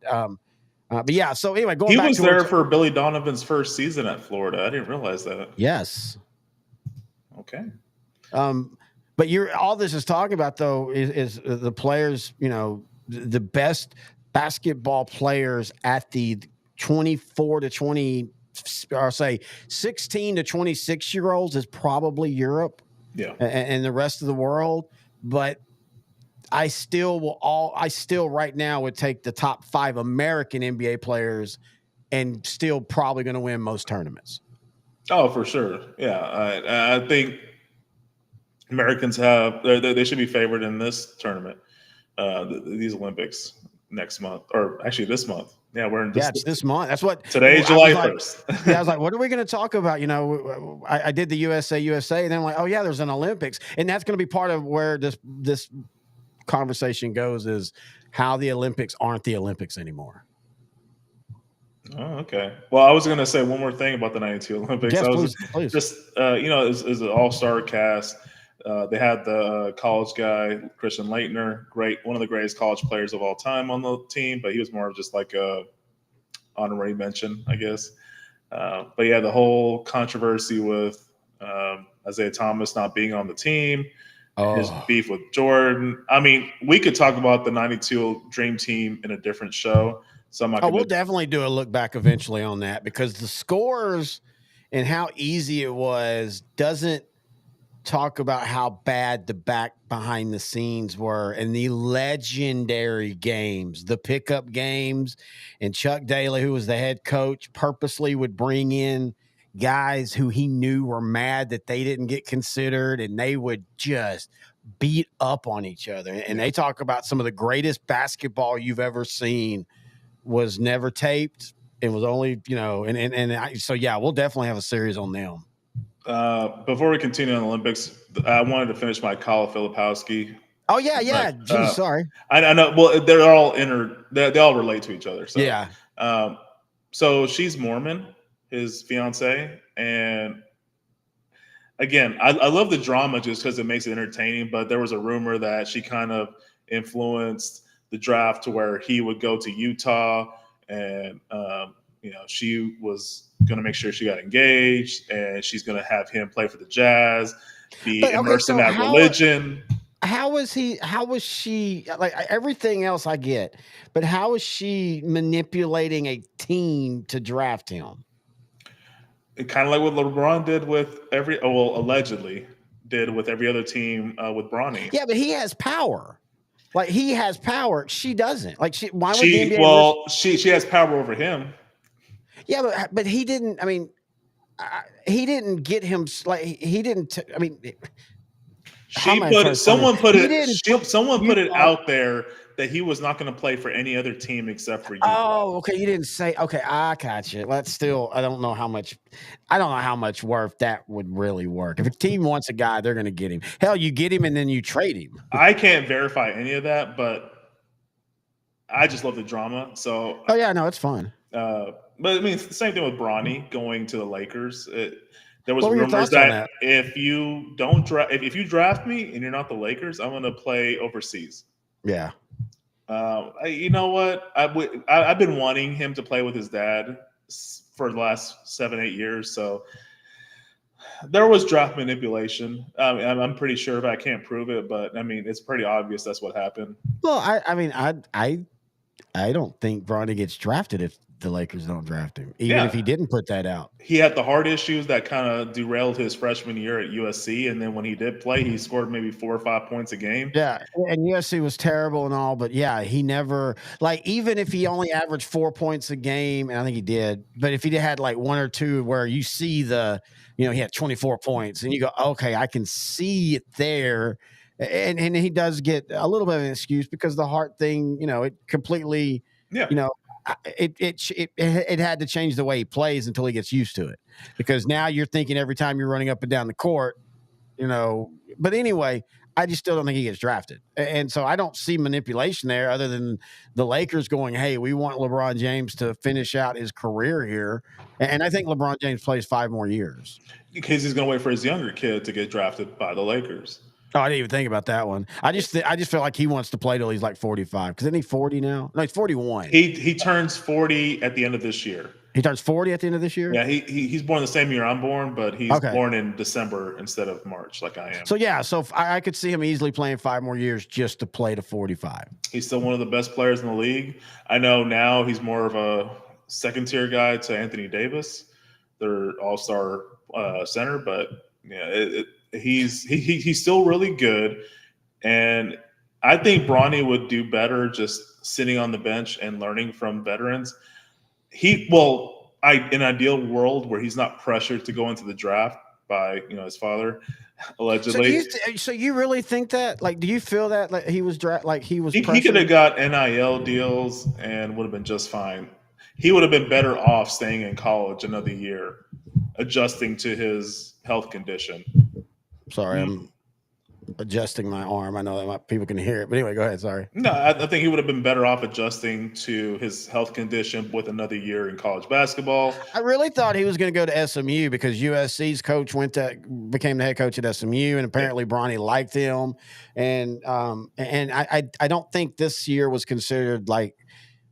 But yeah, so anyway, going back to he was there for Billy Donovan's first season at Florida. I didn't realize that. Yes. Okay. But all this is talking about, though, is the players, the best basketball players at the 24 to 20, or say 16 to 26-year-olds is probably Europe. Yeah. And the rest of the world. But I still right now would take the top 5 American NBA players and still probably going to win most tournaments. Oh, for sure. Yeah. I think Americans they should be favored in this tournament, these Olympics next month, or actually this month. Yeah, it's this month. That's what today, July 1st. I was like, what are we going to talk about? I did the USA, and then I'm like, oh yeah, there's an Olympics, and that's going to be part of where this conversation goes is how the Olympics aren't the Olympics anymore. Oh, okay. Well, I was going to say one more thing about the 92 Olympics. Yes, I was please. just, it was an all-star cast. They had the college guy, Christian Leitner, one of the greatest college players of all time on the team, but he was more of just like a honorary mention, I guess. But yeah, the whole controversy with Isaiah Thomas not being on the team, his beef with Jordan. I mean, we could talk about the 92 Dream Team in a different show. So we'll definitely do a look back eventually on that, because the scores and how easy it was doesn't talk about how bad the back behind the scenes were, and the legendary games, the pickup games. And Chuck Daly, who was the head coach, purposely would bring in guys who he knew were mad that they didn't get considered, and they would just beat up on each other. And they talk about some of the greatest basketball you've ever seen was never taped. It was only, so yeah, we'll definitely have a series on them. Before we continue on the Olympics, I wanted to finish my Kyle Filipowski. Oh yeah. Geez, sorry. I know. Well, they're all they all relate to each other. So yeah. So she's Mormon, his fiance, and again, I love the drama just because it makes it entertaining. But there was a rumor that she kind of influenced the draft to where he would go to Utah, and she was going to make sure she got engaged, and she's going to have him play for the Jazz, immersed in that religion. How was she, like, everything else I get, but how is she manipulating a team to draft him? Kind of like what LeBron did with allegedly did with every other team with Bronny. Yeah, but he has power. Like, he has power. She doesn't. Like, why would the NBA she has power over him. Yeah, but he didn't. I mean, he didn't get him. Like, he didn't. I mean, someone put it out there that he was not going to play for any other team except for you. Oh, okay. You didn't say. Okay, I got you. Let's still. I don't know how much worth that would really work. If a team wants a guy, they're going to get him. Hell, you get him and then you trade him. I can't verify any of that, but I just love the drama. So. Oh yeah, no, it's fun. But I mean, it's the same thing with Bronny going to the Lakers. There was rumors that if you draft me and you're not the Lakers, I'm going to play overseas. Yeah. You know what? I've been wanting him to play with his dad for the last 7-8 years. So there was draft manipulation. I'm pretty sure, but I can't prove it. But I mean, it's pretty obvious that's what happened. Well, I don't think Bronny gets drafted if the Lakers don't draft him, even if he didn't put that out. He had the heart issues that kind of derailed his freshman year at USC, and then when he did play, he scored maybe 4 or 5 points a game. Yeah, and USC was terrible and all, but yeah, he never, like, even if he only averaged 4 points a game, and I think he did, but if he had like 1 or 2 where you see he had 24 points, and you go, okay, I can see it there. And he does get a little bit of an excuse because the heart thing, it completely, it had to change the way he plays until he gets used to it, because now you're thinking every time you're running up and down the court, but anyway, I just still don't think he gets drafted. And so I don't see manipulation there other than the Lakers going, hey, we want LeBron James to finish out his career here. And I think LeBron James plays 5 more years. Because he's going to wait for his younger kid to get drafted by the Lakers. Oh, I didn't even think about that one. I just feel like he wants to play till he's like 45. Because isn't he 40 now? No, he's 41. He turns 40 at the end of this year. He turns 40 at the end of this year? Yeah, he's born the same year I'm born, but he's born in December instead of March like I am. So, yeah, I could see him easily playing 5 more years just to play to 45. He's still one of the best players in the league. I know now he's more of a second-tier guy to Anthony Davis, their all-star center, but yeah, he's still really good, and I think Bronny would do better just sitting on the bench and learning from veterans. In an ideal world where he's not pressured to go into the draft by his father, allegedly. So you really think that? Like, do you feel that like he was He could have got NIL deals and would have been just fine. He would have been better off staying in college another year, adjusting to his health condition. Sorry, I'm adjusting my arm. I know that people can hear it, but anyway, go ahead. Sorry. No, I think he would have been better off adjusting to his health condition with another year in college basketball. I really thought he was going to go to SMU because USC's coach became the head coach at SMU, and apparently Bronny liked him. And I don't think this year was considered like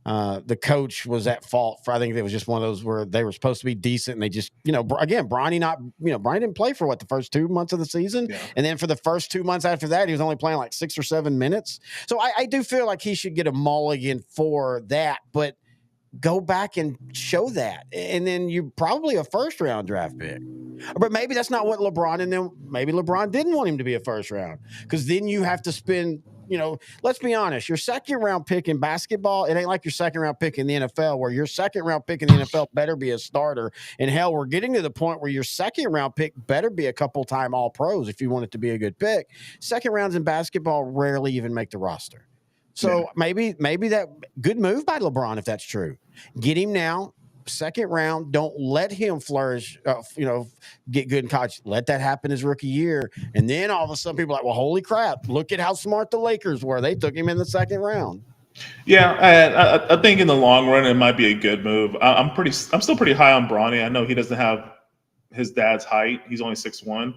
the coach was at fault for. I think it was just one of those where they were supposed to be decent, and they just, again, Bronny didn't play for the first 2 months of the season, and then for the first 2 months after that, he was only playing like 6 or 7 minutes. So I do feel like he should get a mulligan for that, but go back and show that, and then you're probably a first round draft pick. But maybe that's not what LeBron and them. Maybe LeBron didn't want him to be a first round, because then you have to spend. Let's be honest, your second round pick in basketball, it ain't like your second round pick in the NFL, where your second round pick in the NFL better be a starter. And hell, we're getting to the point where your second round pick better be a couple time all pros if you want it to be a good pick. Second rounds in basketball rarely even make the roster. So maybe that good move by LeBron, if that's true. Get him now. Second round, don't let him flourish, get good in college. Let that happen his rookie year. And then all of a sudden people are like, well, holy crap, look at how smart the Lakers were. They took him in the second round. Yeah, I think in the long run it might be a good move. I'm still pretty high on Bronny. I know he doesn't have his dad's height. He's only 6'1",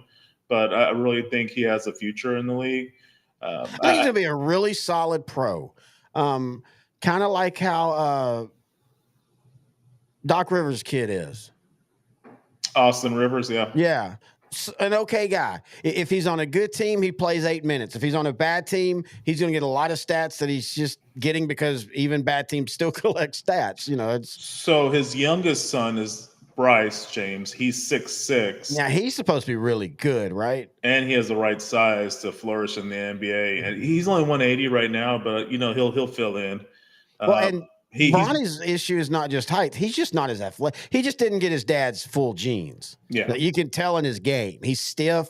but I really think he has a future in the league. I think he's going to be a really solid pro. Kind of like how Doc Rivers' kid is. Austin Rivers, yeah. Yeah. An okay guy. If he's on a good team, he plays 8 minutes. If he's on a bad team, he's going to get a lot of stats that he's just getting because even bad teams still collect stats. So his youngest son is Bryce James. He's 6'6". Yeah, he's supposed to be really good, right? And he has the right size to flourish in the NBA. And he's only 180 right now, but he'll fill in. Well, Bronny's issue is not just height. He's just not as athletic. He just didn't get his dad's full genes. Yeah. You can tell in his game. He's stiff.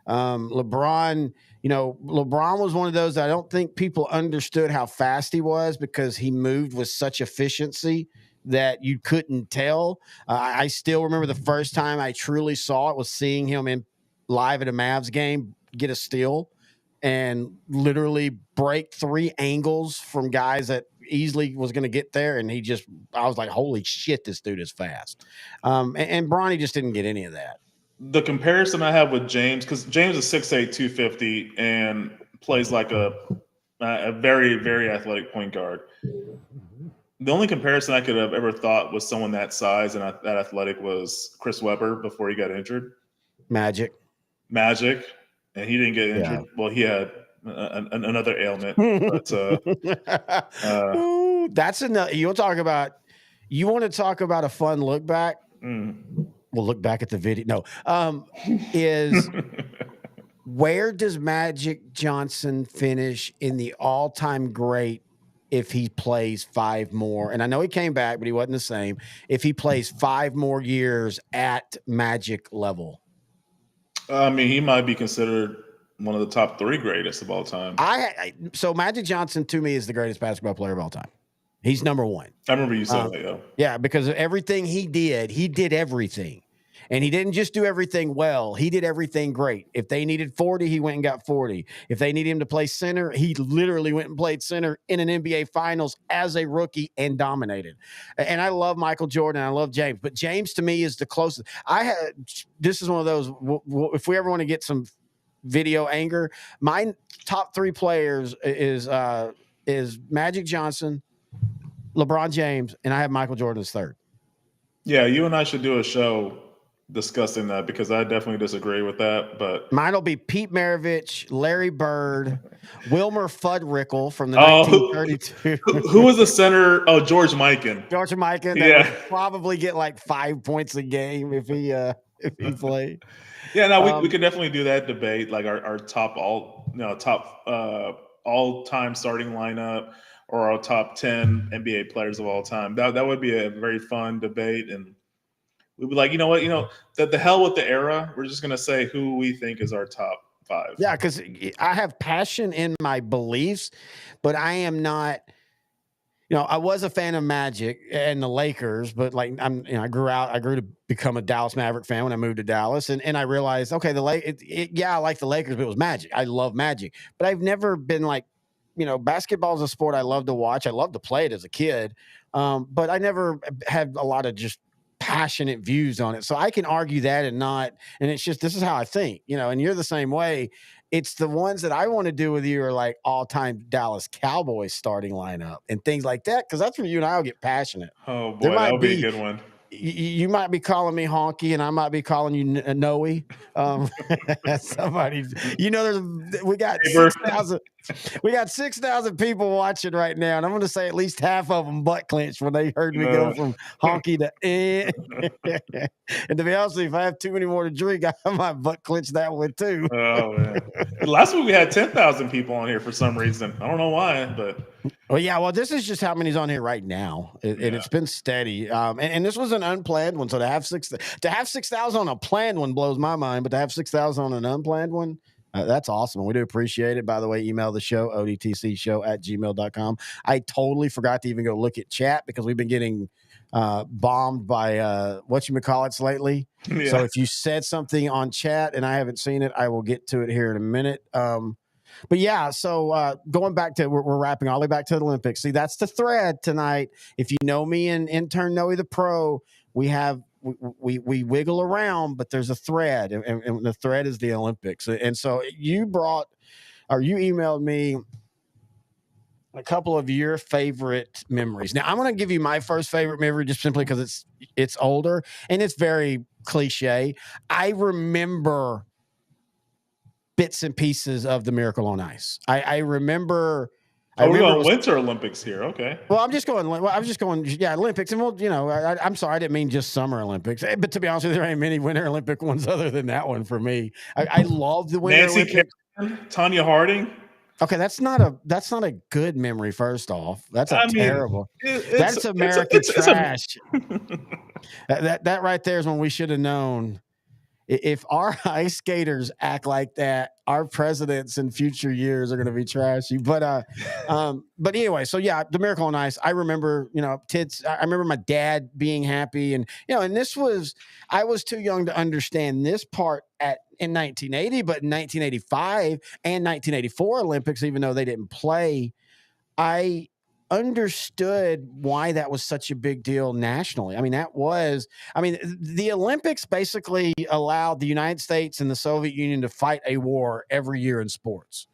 LeBron was one of those that I don't think people understood how fast he was because he moved with such efficiency that you couldn't tell. I still remember the first time I truly saw it was seeing him live at a Mavs game get a steal and literally break 3 angles from guys that easily was going to get there. And I was like, holy shit, this dude is fast. And Bronny just didn't get any of that. The comparison I have with James, because James is 6'8", 250 and plays like a very, very athletic point guard. The only comparison I could have ever thought was someone that size and that athletic was Chris Webber before he got injured. Magic. And he didn't get injured. Yeah. Well, he had another ailment. But, Ooh, that's enough. You want to talk about a fun look back? We'll look back at the video. No, is where does Magic Johnson finish in the all-time great if he plays 5 more? And I know he came back, but he wasn't the same. If he plays 5 more years at Magic level. I mean, he might be considered one of the top 3 greatest of all time. So Magic Johnson to me is the greatest basketball player of all time. He's number 1. I remember you saying that, yeah. Yeah, because of everything he did everything. And he didn't just do everything well. He did everything great. If they needed 40, he went and got 40. If they needed him to play center, he literally went and played center in an NBA Finals as a rookie and dominated. And I love Michael Jordan. I love James. But James, to me, is the closest. This is one of those, if we ever want to get some video anger, my top 3 players is Magic Johnson, LeBron James, and I have Michael Jordan as 3rd. Yeah, you and I should do a show discussing that because I definitely disagree with that. But mine will be Pete Maravich, Larry Bird, Wilmer Fuddruckle from the 1932. Who was the center? Oh, George Mikan. George Mikan. That would probably get like 5 points a game if he played. Yeah, no, we could definitely do that debate, like our top all-time starting lineup or our top 10 NBA players of all time. That would be a very fun debate, and we'd be like, you know what, the hell with the era. We're just gonna say who we think is our top 5. Yeah, because I have passion in my beliefs, but I am not. I was a fan of Magic and the Lakers, but like I grew to become a Dallas Maverick fan when I moved to Dallas, and I realized, okay, I like the Lakers, but it was Magic. I love Magic, but I've never been like, basketball is a sport I love to watch. I love to play it as a kid, but I never had a lot of just passionate views on it. So I can argue that and it's just, this is how I think, and you're the same way. It's the ones that I want to do with you are like all-time Dallas Cowboys starting lineup and things like that, because that's where you and I will get passionate. Oh boy, that would be a good one. You might be calling me honky, and I might be calling you Noe. Somebody, we got 6,000. We got 6,000 people watching right now, and I'm going to say at least half of them butt clenched when they heard me go from honky to eh. And to be honest with you, if I have too many more to drink, I might butt clench that one too. Oh man! Last week we had 10,000 people on here for some reason. I don't know why, but well, this is just how many's on here right now, and it's been steady. And this was an unplanned one, so to have 6,000 on a planned one blows my mind, but to have 6,000 on an unplanned one. That's awesome. We do appreciate it. By the way, email the show, odtcshow@gmail.com. I totally forgot to even go look at chat because we've been getting bombed by whatchamacallits lately. Yeah. So if you said something on chat and I haven't seen it, I will get to it here in a minute. But yeah, so going back to, we're wrapping all the way back to the Olympics. See, that's the thread tonight. If you know me and intern Noe the Pro, we wiggle around, but there's a thread, and the thread is the Olympics. And so you emailed me a couple of your favorite memories. Now I'm going to give you my first favorite memory just simply because it's older and it's very cliche. I remember bits and pieces of the Miracle on Ice. I remember. We're going Winter Olympics here. Okay. Well, I was just going, Olympics. And I'm sorry, I didn't mean just Summer Olympics. But to be honest with you, there ain't many Winter Olympic ones other than that one for me. I love the Winter Olympics. Tanya Harding. Okay, that's not a good memory, first off. That's terrible. That's American trash. That right there is when we should have known. If our ice skaters act like that, our presidents in future years are going to be trashy. But anyway, so yeah, the Miracle on Ice. I remember, I remember my dad being happy, and I was too young to understand this part in 1980, but in 1985 and 1984 Olympics, even though they didn't play, I understood why that was such a big deal nationally. The Olympics basically allowed the United States and the Soviet Union to fight a war every year in sports.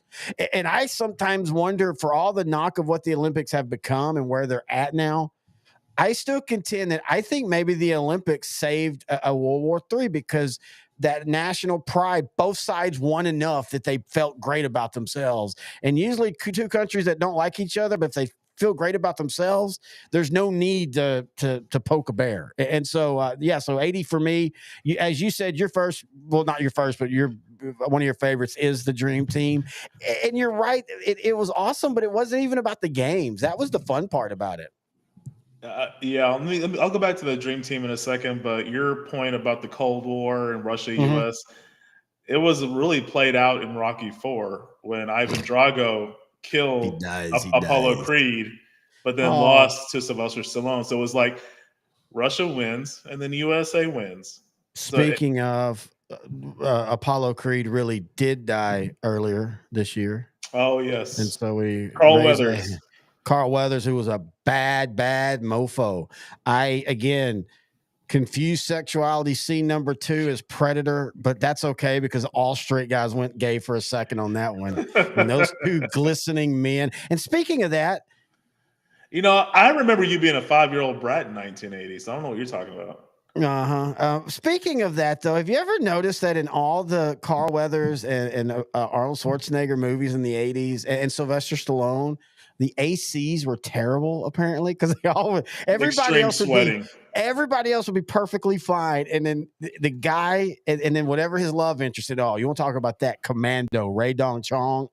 And I sometimes wonder, for all the knock of what the Olympics have become and where they're at now, I still contend that I think maybe the Olympics saved a World War III, because that national pride, both sides won enough that they felt great about themselves. And usually two countries that don't like each other, but if they feel great about themselves, there's no need to poke a bear. And so so 80 for me, as you said, your first, well, not your first, but one of your favorites is the Dream Team. And you're right, it was awesome, but it wasn't even about the games. That was the fun part about it. I'll go back to the Dream Team in a second, but your point about the Cold War and Russia, US, it was really played out in Rocky IV when Ivan Drago killed Apollo Creed, but then lost to Sylvester Stallone. So it was like Russia wins and then USA wins. Speaking of Apollo Creed, really did die earlier this year. Oh yes, and so Carl Weathers, who was a bad mofo. I again confused sexuality. Scene number 2 is Predator, but that's okay because all straight guys went gay for a second on that one. And those two glistening men. And speaking of that, I remember you being a 5-year-old brat in 1980, so I don't know what you're talking about. Speaking of that, though, have you ever noticed that in all the Carl Weathers and Arnold Schwarzenegger movies in the 80s and Sylvester Stallone, the ACs were terrible, apparently, because everybody else would be perfectly fine, and then the guy, and then whatever his love interest at all. You want to talk about that commando, Ray Dong Chong?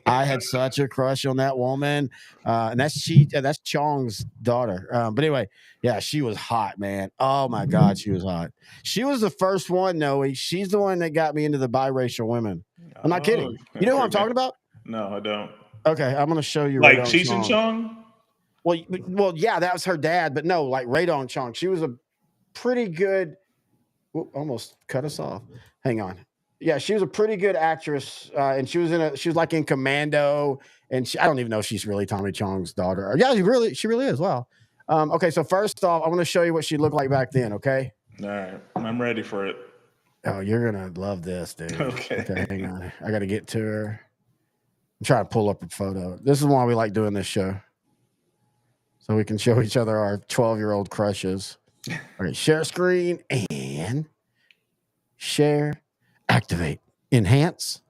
I had such a crush on that woman, and that's Chong's daughter. But anyway, yeah, she was hot, man. Oh my God, she was hot. She was the first one, Noe. She's the one that got me into the biracial women. I'm not kidding. You know who I'm talking about? No, I don't. Okay, I'm gonna show you Like Radon Cheech and Chong. Chong? Well, yeah, that was her dad, but no, like Radon Chong. She was a pretty good. Whoop, almost cut us off. Hang on. Yeah, she was a pretty good actress, and she was like in Commando, and I don't even know if she's really Tommy Chong's daughter. Yeah, she really is. Wow. Okay, so first off, I want to show you what she looked like back then. Okay. All right, I'm ready for it. Oh, you're gonna love this, dude. Okay. Hang on. I got to get to her. I'm trying to pull up a photo. This is why we like doing this show, so we can show each other our 12-year-old crushes. All right, share screen and share, activate, enhance.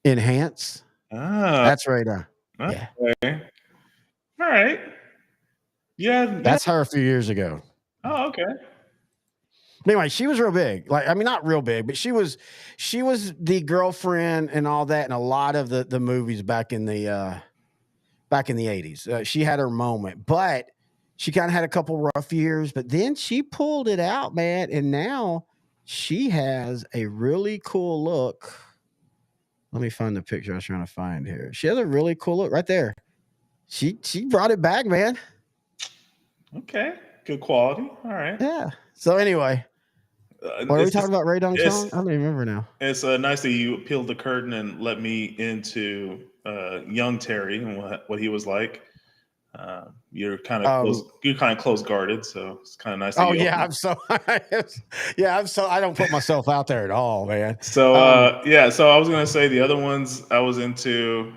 Ah, That's right. Yeah, okay. All right. Yeah. that's her a few years ago. Oh, okay. Anyway, she was real big. Like, I mean, not real big, but she was the girlfriend and all that in a lot of the movies back in the 80s. She had her moment, but she kind of had a couple rough years, but then she pulled it out, man, and now she has a really cool look. Let me find the picture I was trying to find here. She has a really cool look right there. She brought it back, man. Okay. Good quality. All right. Yeah. So anyway, what are we talking about? Radon Chong? I don't even remember now. It's nice that you peeled the curtain and let me into young Terry and what he was like. You're kind of close guarded, so it's kind of nice. Oh yeah, I'm so I don't put myself out there at all, man. So so I was gonna say the other ones I was into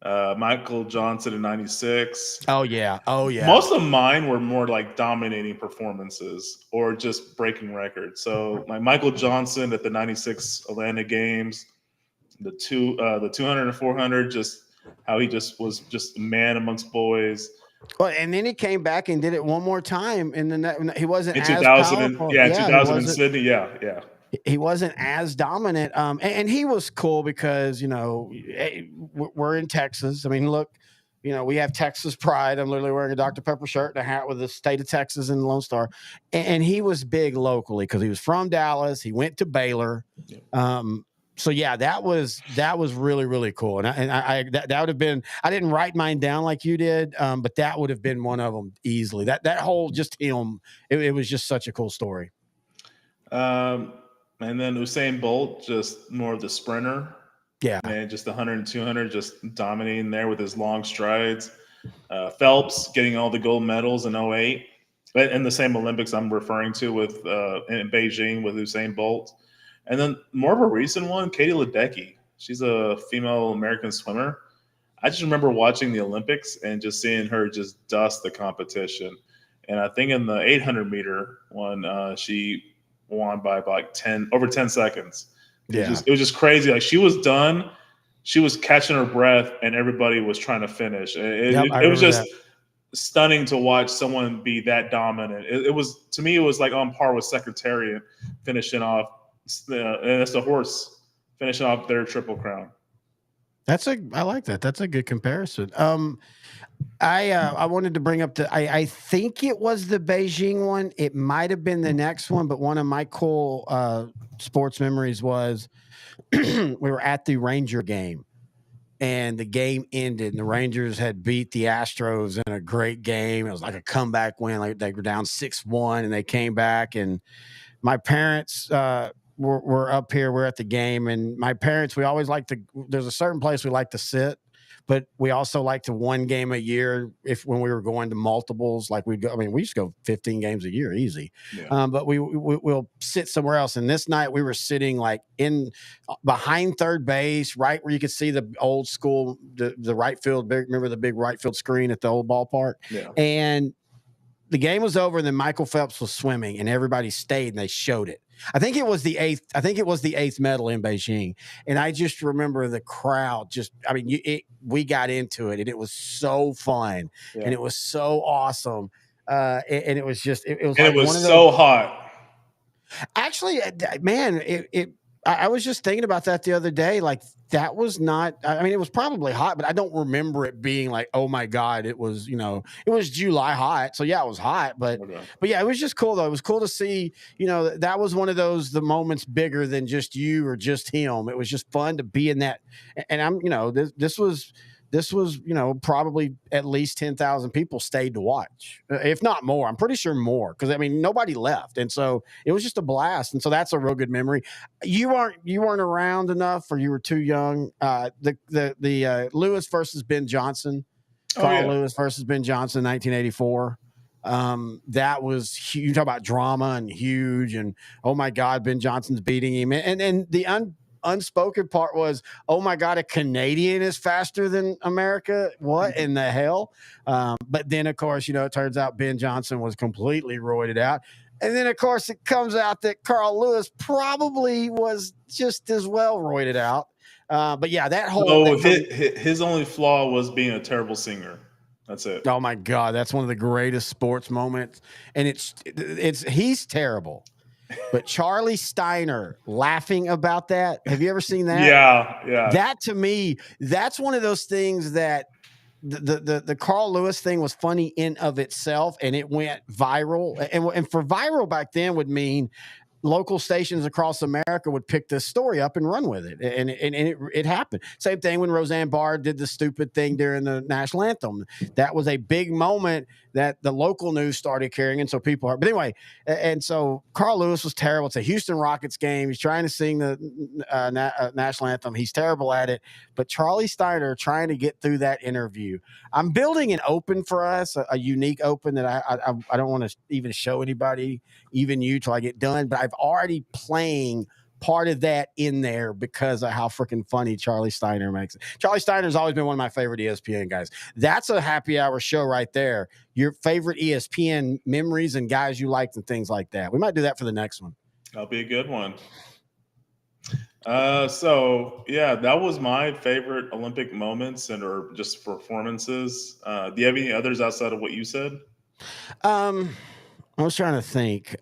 Michael Johnson in '96. Oh yeah. Most of mine were more like dominating performances or just breaking records. So like Michael Johnson at the '96 Atlanta games, the 200 and 400, just how he just was just a man amongst boys. Well, and then he came back and did it one more time in the he wasn't In as 2000 powerful. 2000 in Sydney. Yeah. He wasn't as dominant. And he was cool because, we're in Texas. I mean, look, we have Texas pride. I'm literally wearing a Dr. Pepper shirt and a hat with the state of Texas and Lone Star. And he was big locally because he was from Dallas. He went to Baylor. So yeah, that was really, really cool. And that would have been, I didn't write mine down like you did, but that would have been one of them easily. That whole just him, it was just such a cool story. And then Usain Bolt, just more of the sprinter. Yeah. And just the 100 and 200, just dominating there with his long strides. Phelps getting all the gold medals in 2008. And the same Olympics I'm referring to with in Beijing with Usain Bolt. And then more of a recent one, Katie Ledecky. She's a female American swimmer. I just remember watching the Olympics and just seeing her just dust the competition. And I think in the 800 meter one, she won by like over 10 seconds. It was just crazy. Like she was done. She was catching her breath and everybody was trying to finish. It was just stunning to watch someone be that dominant. It was, to me, it was like on par with Secretariat finishing off. And it's the horse finishing off their Triple Crown. I like that. That's a good comparison. I wanted to bring up I think it was the Beijing one. It might have been the next one, but one of my cool sports memories was we were at the Ranger game and the game ended and the Rangers had beat the Astros in a great game. It was like a comeback win. Like they were down 6-1 and they came back, and my parents we're up here, we're at the game, and my parents, we always like to, there's a certain place we like to sit, but we also like to one game a year when we were going to multiples, like we used to go 15 games a year, easy. Yeah. But we'll sit somewhere else. And this night we were sitting like behind third base, right where you could see the old school, the right field, remember the big right field screen at the old ballpark? Yeah. And the game was over, and then Michael Phelps was swimming, and everybody stayed and they showed it. I think it was the eighth medal in Beijing. And I just remember the crowd we got into it, and it was so fun. Yeah. And it was so awesome. And it was just, it was so hot. Actually, man, I was just thinking about that the other day. Like that was not. I mean, it was probably hot, but I don't remember it being like, oh my god, it was. It was July hot, so yeah, it was hot. But Okay. yeah, it was just cool though. It was cool to see. That was one of the moments bigger than just you or just him. It was just fun to be in that. And I'm, this was probably at least 10,000 people stayed to watch, if not more. I'm pretty sure more, because I mean nobody left, and so it was just a blast. And so that's a real good memory. You weren't around enough, or you were too young. The Lewis versus Ben Johnson, Carl Lewis versus Ben Johnson, 1984. That was huge. You talk about drama and huge, and oh my god, Ben Johnson's beating him, and the unspoken part was, oh my god, a Canadian is faster than America. What in the hell? But then of course, it turns out Ben Johnson was completely roided out. And then of course it comes out that Carl Lewis probably was just as well roided out. But yeah, that whole his only flaw was being a terrible singer. That's it. Oh my god, that's one of the greatest sports moments. And he's terrible. But Charlie Steiner laughing about that. Have you ever seen that? Yeah. That to me, that's one of those things that the Carl Lewis thing was funny in of itself, and it went viral. And for viral back then would mean local stations across America would pick this story up and run with it. And it happened. Same thing when Roseanne Barr did the stupid thing during the national anthem. That was a big moment that the local news started carrying. And so people but anyway, and so Carl Lewis was terrible. It's a Houston Rockets game. He's trying to sing the national anthem. He's terrible at it. But Charlie Steiner trying to get through that interview. I'm building an open for us, a unique open that I don't want to even show anybody, even you, till I get done. But I've already playing part of that in there because of how freaking funny Charlie Steiner makes it. Charlie Steiner's always been one of my favorite ESPN guys. That's a happy hour show right there. Your favorite ESPN memories and guys you liked and things like that. We might do that for the next one. That'll be a good one. So yeah, that was my favorite Olympic moments or just performances. Do you have any others outside of what you said? I was trying to think.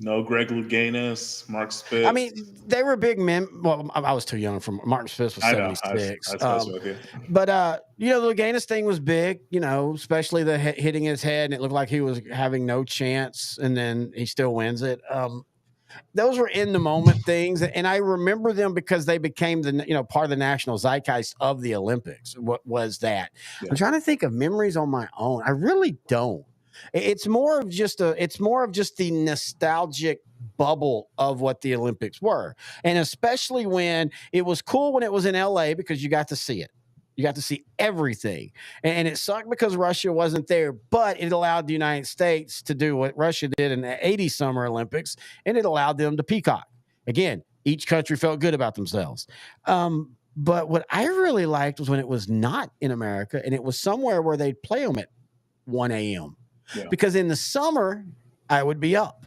No, Greg Louganis, Mark Spitz. I mean, they were big men. Well, I was too young for Mark Spitz was 76. With you. But the Louganis thing was big, especially the hitting his head, and it looked like he was having no chance, and then he still wins it. Those were in the moment things, and I remember them because they became part of the national zeitgeist of the Olympics. What was that? Yeah. I'm trying to think of memories on my own. I really don't. It's more of just the nostalgic bubble of what the Olympics were, and especially when it was cool when it was in LA because you got to see it. You got to see everything. And it sucked because Russia wasn't there, but it allowed the United States to do what Russia did in the 80 Summer Olympics, and it allowed them to peacock. Again, each country felt good about themselves. But what I really liked was when it was not in America and it was somewhere where they'd play them at 1 a.m. Yeah. Because in the summer, I would be up.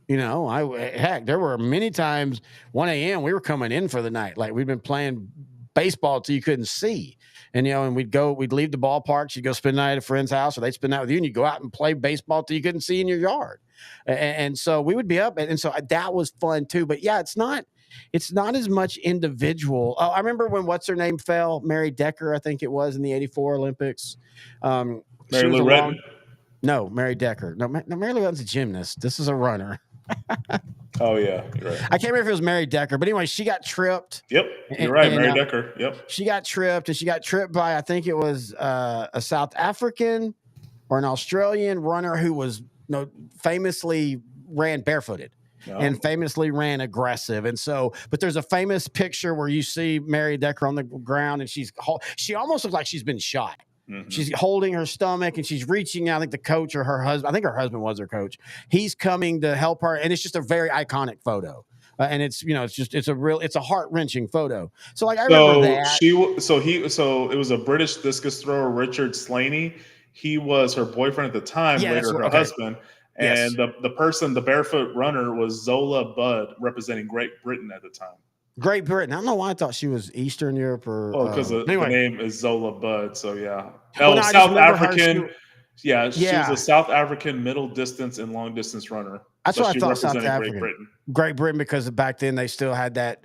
There were many times 1 a.m. we were coming in for the night. Like we'd been playing baseball till you couldn't see. And we'd leave the ballparks, you'd go spend the night at a friend's house, or they'd spend the night with you, and you'd go out and play baseball till you couldn't see in your yard. And so we would be up. And so that was fun too. But yeah, it's not as much individual. Oh, I remember when what's her name fell, Mary Decker, I think it was in the 84 Olympics. Mary Lou Retton? No, Mary Decker. No, Mary Lou Retton's a gymnast. This is a runner. Oh yeah, you're right. I can't remember if it was Mary Decker, but anyway, she got tripped. Yep, you're right, Mary Decker. Yep, she got tripped, and she got tripped by I think it was a South African or an Australian runner who was famously ran barefooted. No. And famously ran aggressive. And so, but there's a famous picture where you see Mary Decker on the ground, and she almost looks like she's been shot. Mm-hmm. She's holding her stomach and she's reaching out. I think the coach or her husband, I think her husband was her coach. He's coming to help her. And it's just a very iconic photo. And it's a heart-wrenching photo. So like, I remember that. It was a British discus thrower, Richard Slaney. He was her boyfriend at the time, later her husband. And the barefoot runner was Zola Budd, representing Great Britain at the time. Great Britain. I don't know why I thought she was Eastern Europe or. Oh, because the name is Zola Budd. So yeah. South African. Yeah, she was Yeah, a South African middle distance and long distance runner. that's But what I she thought. South represented Great African, Britain. Great Britain, because back then they still had that.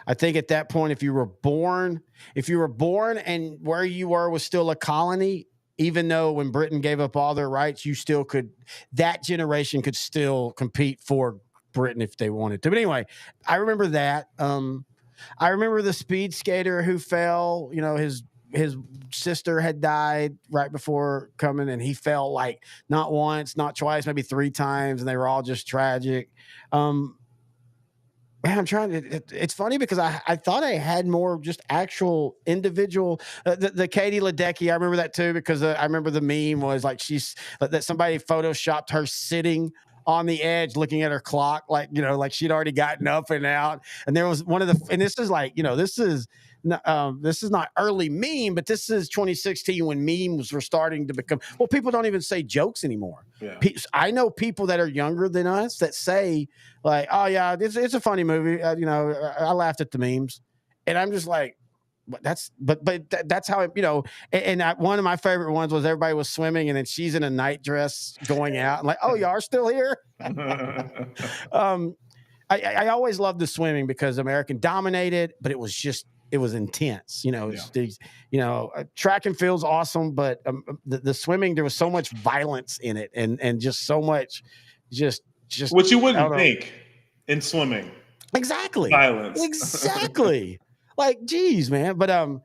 I think at that point, if you were born and where you were was still a colony, even though when Britain gave up all their rights, you still could. That generation could still compete for Britain if they wanted to. But anyway, I remember that. I remember the speed skater who fell. You know, his sister had died right before coming, and he fell like not once, not twice, maybe 3 times, and they were all just tragic. Um, Man, I'm trying to. It's funny because I thought I had more just actual individual. The Katie Ledecky, I remember that too because I remember the meme was like that somebody photoshopped her sitting on the edge looking at her clock, like like she'd already gotten up and out. And there was one of the, and this is like this is not early meme, but this is 2016 when memes were starting to become. Well, people don't even say jokes anymore. Yeah. I know people that are younger than us that say like, "Oh yeah, it's a funny movie." I laughed at the memes, and I'm just like, that's how one of my favorite ones was everybody was swimming, and then she's in a night dress going out. I'm like, "Oh, y'all are still here." um, I always loved the swimming because American dominated, but it was intense. Track and field's awesome, but the swimming, there was so much violence in it, and just so much, just Which you wouldn't think in swimming. Exactly. Violence. Exactly. Like, geez, man. But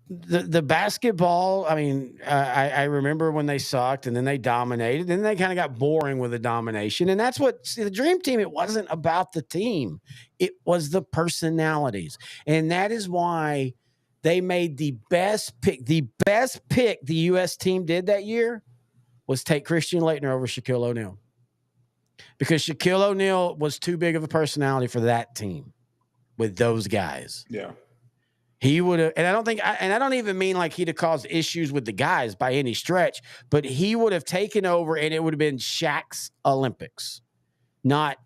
the basketball, I mean, I remember when they sucked and then they dominated, and then they kind of got boring with the domination. And that's the Dream Team, it wasn't about the team. It was the personalities. And that is why they made the best pick. The best pick the U.S. team did that year was take Christian Laettner over Shaquille O'Neal. Because Shaquille O'Neal was too big of a personality for that team with those guys. Yeah. He would have, and I don't even mean like he'd have caused issues with the guys by any stretch, but he would have taken over and it would have been Shaq's Olympics, not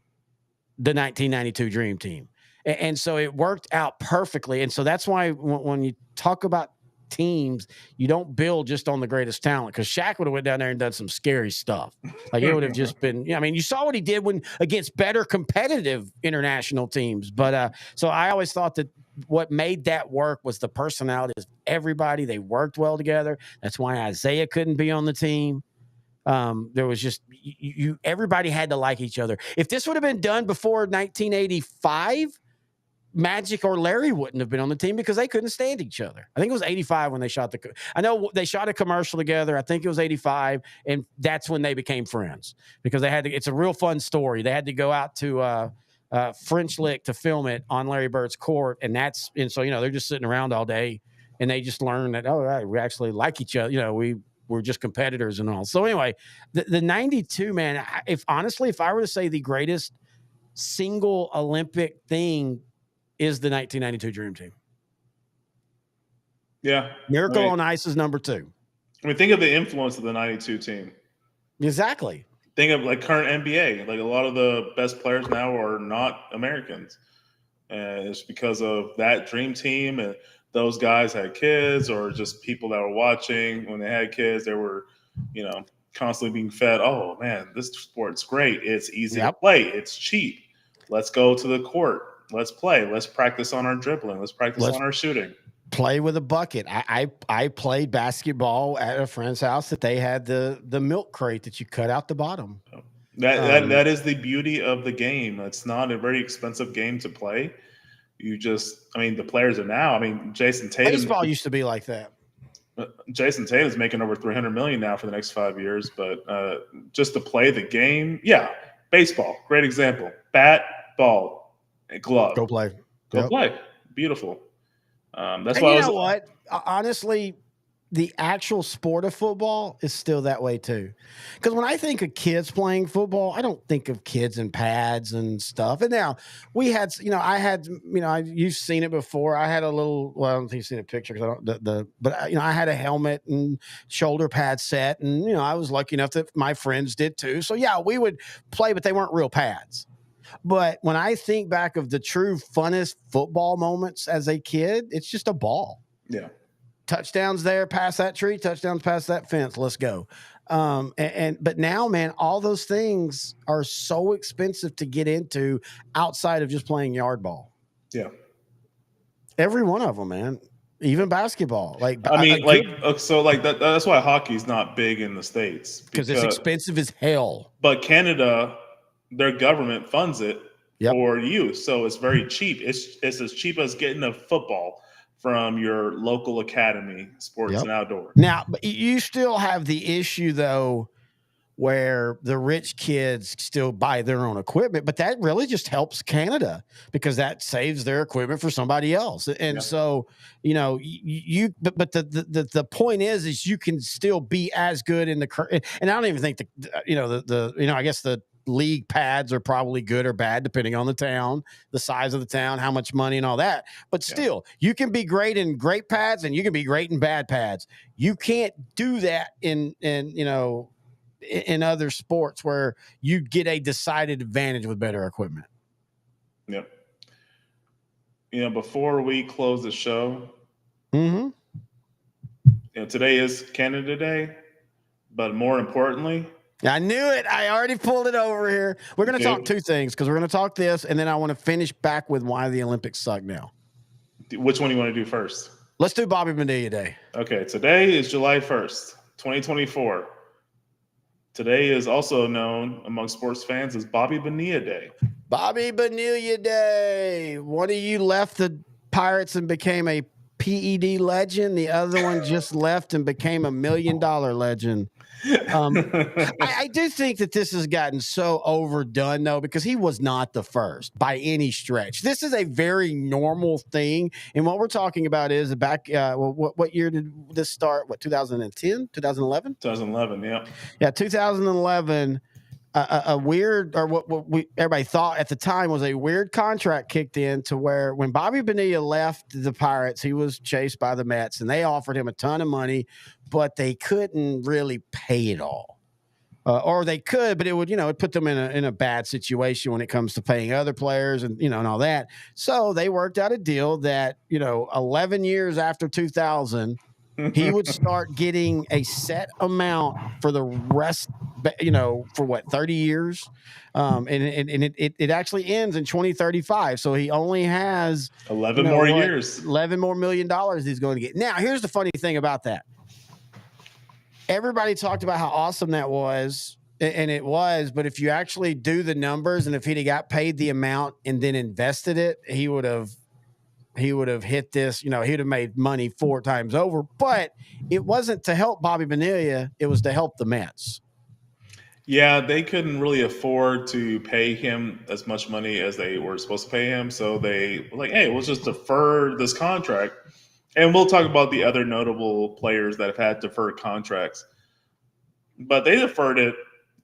the 1992 Dream Team. And so it worked out perfectly. And so that's why when you talk about teams, you don't build just on the greatest talent, because Shaq would have went down there and done some scary stuff. Like it would have just been, you saw what he did against better competitive international teams. But so I always thought that what made that work was the personalities of everybody. They worked well together. That's why Isaiah couldn't be on the team. There was just everybody had to like each other. If this would have been done before 1985, Magic or Larry wouldn't have been on the team because they couldn't stand each other. I think it was 85 when they shot I know they shot a commercial together. I think it was 85, and that's when they became friends because they had to. It's a real fun story. They had to go out to French Lick to film it on Larry Bird's court, and so they're just sitting around all day, and they just learned that we actually like each other. We're just competitors and all. So anyway, the 92, man. If I were to say the greatest single Olympic thing is the 1992 Dream Team. Yeah. Miracle on Ice is number 2. Think of the influence of the 92 team. Exactly. Think of like current NBA. Like a lot of the best players now are not Americans. And it's because of that Dream Team, and those guys had kids, or just people that were watching when they had kids. They were, constantly being fed, oh man, this sport's great. It's easy to play. It's cheap. Let's go to the court. Let's play. Let's practice on our dribbling. Let's practice on our shooting. Play with a bucket. I played basketball at a friend's house that they had the milk crate that you cut out the bottom. That is the beauty of the game. It's not a very expensive game to play. The players are now. Jason Tatum. Baseball used to be like that. Jason Tatum's making over $300 million now for the next 5 years. But just to play the game, yeah. Baseball, great example. Bat, ball. Glove. Go play. Play. Beautiful. That's why. You know what? Honestly, the actual sport of football is still that way too. Because when I think of kids playing football, I don't think of kids in pads and stuff. And now we had, you've seen it before. I had a little. Well, I don't think you've seen a picture because I don't. But I had a helmet and shoulder pad set, and I was lucky enough that my friends did too. So yeah, we would play, but they weren't real pads. But when I think back of the true funnest football moments as a kid, it's just a ball. Yeah. touchdowns there, past that tree, touchdowns past that fence. Let's go. But now, man, all those things are so expensive to get into outside of just playing yard ball. Yeah. Every one of them, man. Even basketball. Like, I mean, that's why hockey's not big in the States because it's expensive as hell. But Canada, their government funds it Yep. for youth, so it's very cheap. It's as cheap as getting a football from your local academy, sports Yep. and outdoor. Now, but you still have the issue though, where the rich kids still buy their own equipment, but that really just helps Canada because that saves their equipment for somebody else. And Yeah. so, you know, but the point is you can still be as good in the, and I don't even think I guess the league pads are probably good or bad depending on the town, the size of the town, how much money and all that. But still, you can be great in great pads and you can be great in bad pads. You can't do that in other sports where you get a decided advantage with better equipment. Yep. You know, before we close the show, Mm-hmm. you know, today is Canada Day, but more importantly, I knew it. I already pulled it over here. We're going to talk two things because we're going to talk this, and then I want to finish back with why the Olympics suck now. which one do you want to do first? Let's do Bobby Bonilla Day. Okay, today is July 1st, 2024. Today is also known among sports fans as Bobby Bonilla Day. Bobby Bonilla Day. One of you left the Pirates and became a PED legend. The other one just left and became $1 million legend. I do think that this has gotten so overdone, though, because he was not the first by any stretch. This is a very normal thing. And what we're talking about is back, what year did this start? What, 2010, 2011? 2011, yeah. Yeah, 2011. A weird, or what everybody thought at the time was a weird contract kicked in to where when Bobby Bonilla left the Pirates, he was chased by the Mets and they offered him a ton of money, but they couldn't really pay it all. Or they could, but it would, it put them in a bad situation when it comes to paying other players and, and all that. So they worked out a deal that, 11 years after 2000, he would start getting a set amount for the rest, for what, 30 years? And it actually ends in 2035. So he only has 11 more years. $11 more million he's going to get. Now, here's the funny thing about that. Everybody talked about how awesome that was, and it was, but if you actually do the numbers and if he'd have got paid the amount and then invested it, he would have hit this, he'd have made money 4 times over, but it wasn't to help Bobby Bonilla. It was to help the Mets. Yeah, they couldn't really afford to pay him as much money as they were supposed to pay him. So they were like, hey, we'll just defer this contract. And we'll talk about the other notable players that have had deferred contracts. But they deferred it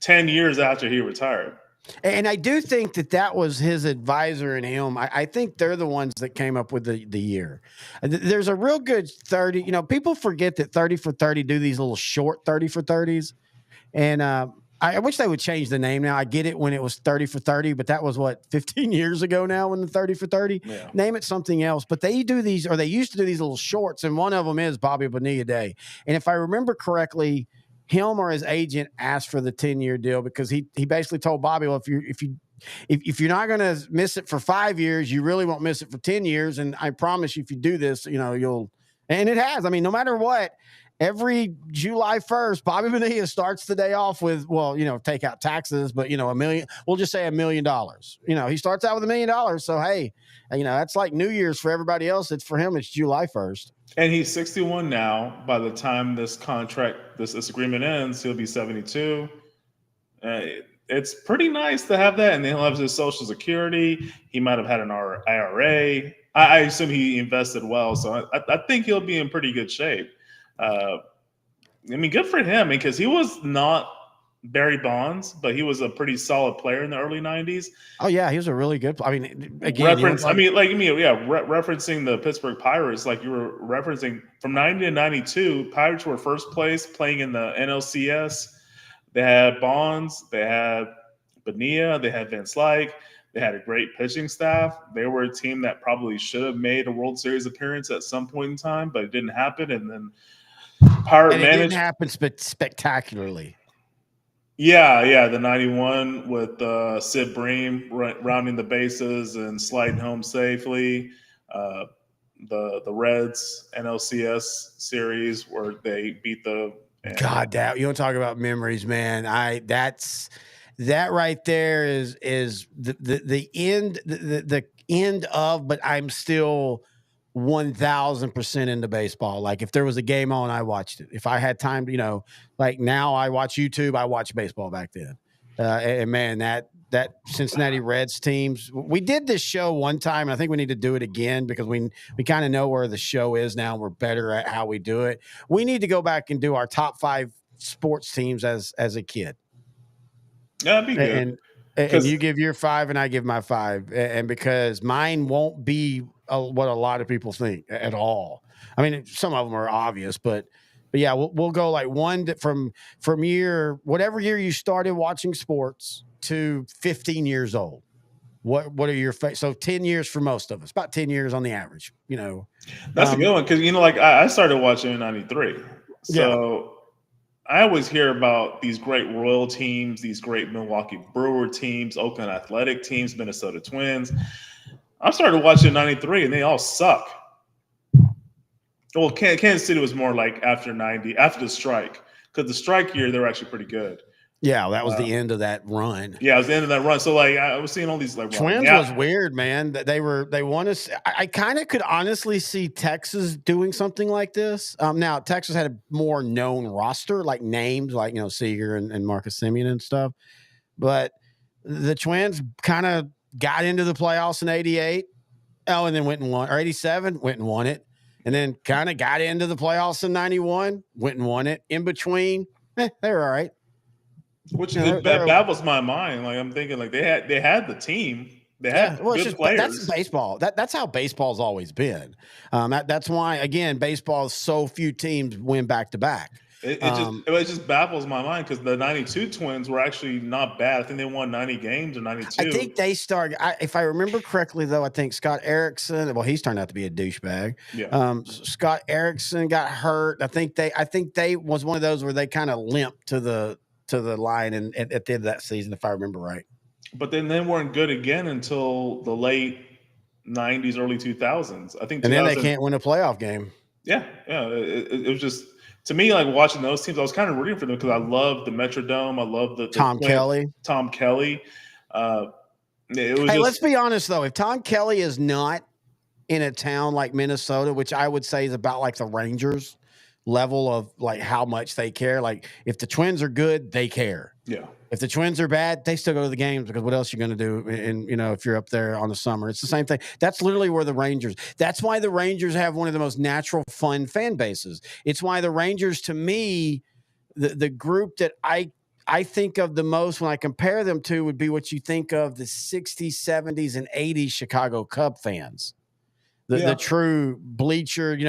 10 years after he retired. And I do think that was his advisor and him. I think they're the ones that came up with the year. There's a real good 30. People forget that 30 for 30 do these little short 30 for 30s. And I wish they would change the name now. I get it when it was 30 for 30, but that was 15 years ago now when the 30 for 30. Yeah. Name it something else. But they used to do these little shorts, and one of them is Bobby Bonilla Day. And if I remember correctly, him or his agent asked for the 10-year deal because he basically told Bobby, well, if you're not going to miss it for 5 years, you really won't miss it for 10 years. And I promise you, if you do this, you'll, and it has. I mean, no matter what, every July 1st, Bobby Bonilla starts the day off with, take out taxes, but $1 million, we'll just say $1 million. He starts out with $1 million. So, hey, that's like New Year's for everybody else. For him, it's July 1st. And he's 61 now. By the time this agreement ends, he'll be 72. It's pretty nice to have that. And then he'll have his Social Security. He might have had an IRA. I assume he invested well. So I think he'll be in pretty good shape. Good for him because he was not Barry Bonds, but he was a pretty solid player in the early 90s. Oh yeah, he was a really good. Again, referencing the Pittsburgh Pirates, like you were referencing from 90 to 92, Pirates were first place playing in the NLCS. They had Bonds, they had Bonilla, they had Vince Like, They had a great pitching staff. They were a team that probably should have made a World Series appearance at some point in time, but it didn't happen. And then Pirate And it didn't managed. happen spectacularly. Yeah, the 91 with Sid Bream rounding the bases and sliding home safely. The Reds NLCS series where they beat the God, that you want to talk about memories, man. That right there is the end the end of, but I'm still 1000% into baseball. Like if there was a game on, I watched it. If I had time, like now I watch YouTube, I watched baseball back then. And man, that Cincinnati Reds teams, we did this show one time. And I think we need to do it again because we kind of know where the show is now. We're better at how we do it. We need to go back and do our top 5 sports teams as a kid. Yeah, that'd be good. And you give your 5 and I give my 5. And because mine won't be what a lot of people think at all. I mean, some of them are obvious, but yeah, we'll go like one from whatever year you started watching sports to 15 years old. What are your so 10 years for most of us, about 10 years on the average, That's a good one. Cause like I started watching in 93. So I always hear about these great Royal teams, these great Milwaukee Brewer teams, Oakland Athletic teams, Minnesota Twins. I started watching in 93 and they all suck. Well, Kansas City was more like after 90, after the strike. Because the strike year, they were actually pretty good. Yeah, that was the end of that run. Yeah, it was the end of that run. So like I was seeing all these like Twins was weird, man. That they won us. I kind of could honestly see Texas doing something like this. Now Texas had a more known roster, like names, like Seager and Marcus Semien and stuff. But the Twins kind of got into the playoffs in '88. Oh, and then went and won, or '87 went and won it, and then kind of got into the playoffs in '91, went and won it. In between, they were all right. Which baffles my mind. Like I'm thinking, like they had the team, they had good players. That's baseball. That's how baseball's always been. That's why again, baseball so few teams win back to back. It just baffles my mind because the 92 Twins were actually not bad. I think they won 90 games or 92. I think they started, if I remember correctly, though, I think Scott Erickson, well, he's turned out to be a douchebag. Yeah. Scott Erickson got hurt. I think they was one of those where they kind of limped to the line and at the end of that season, if I remember right. But then they weren't good again until the late 90s, early 2000s. I think. And then they can't win a playoff game. Yeah. It was just. To me, like watching those teams, I was kind of rooting for them because I love the Metrodome. I love the Tom Kelly. Let's be honest though. If Tom Kelly is not in a town like Minnesota, which I would say is about like the Rangers level of like how much they care. Like if the Twins are good, they care. Yeah. If the Twins are bad, they still go to the games because what else are you going to do? And if you're up there on the summer, it's the same thing. That's literally where the Rangers. That's why the Rangers have one of the most natural, fun fan bases. It's why the Rangers, to me, the group that I think of the most when I compare them to would be what you think of the 60s, 70s, and 80s Chicago Cub fans. The true bleacher. We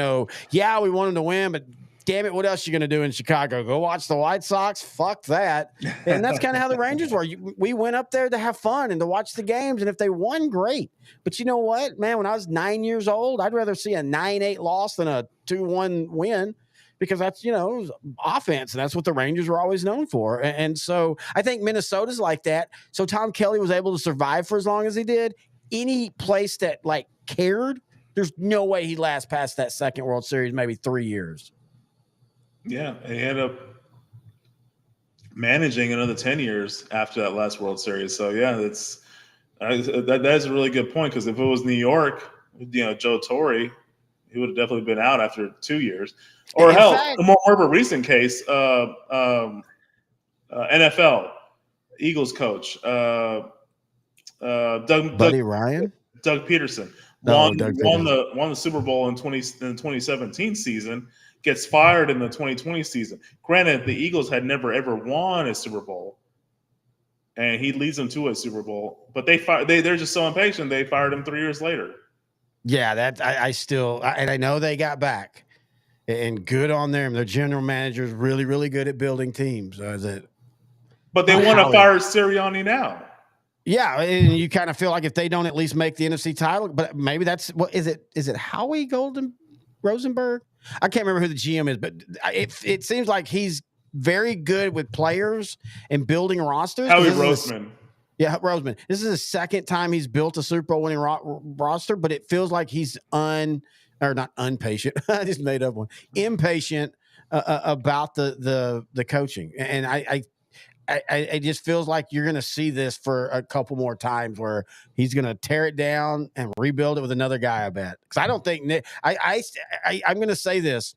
want them to win, but damn it, what else are you going to do in Chicago? Go watch the White Sox? Fuck that. And that's kind of how the Rangers were. We went up there to have fun and to watch the games, and if they won, great. But you know what, man? When I was 9 years old, I'd rather see a 9-8 loss than a 2-1 win because that's, it was offense, and that's what the Rangers were always known for. And so I think Minnesota's like that. So Tom Kelly was able to survive for as long as he did. Any place that, cared, there's no way he lasts past that second World Series, maybe 3 years. Yeah, and he ended up managing another 10 years after that last World Series. So yeah, that's a really good point because if it was New York, Joe Torre, he would have definitely been out after 2 years. Or more of a recent case, NFL Eagles coach Doug Ryan, Doug Peterson won the Super Bowl in 2017 season. Gets fired in the 2020 season. Granted, the Eagles had never ever won a Super Bowl, and he leads them to a Super Bowl. But they're just so impatient. They fired him 3 years later. Yeah, I know they got back, and good on them. Their general manager is really, really good at building teams. But they want to fire Sirianni now. Yeah, and you kind of feel like if they don't at least make the NFC title, but maybe that's what is it? Is it Howie Golden Rosenberg? I can't remember who the GM is, but it seems like he's very good with players and building rosters. Howie Roseman. Yeah, Roseman. This is the second time he's built a Super Bowl winning roster, but it feels like he's not impatient. I just made up one. Impatient about the coaching, and I just feels like you're going to see this for a couple more times where he's going to tear it down and rebuild it with another guy. I bet, because I don't think Nick. I'm going to say this,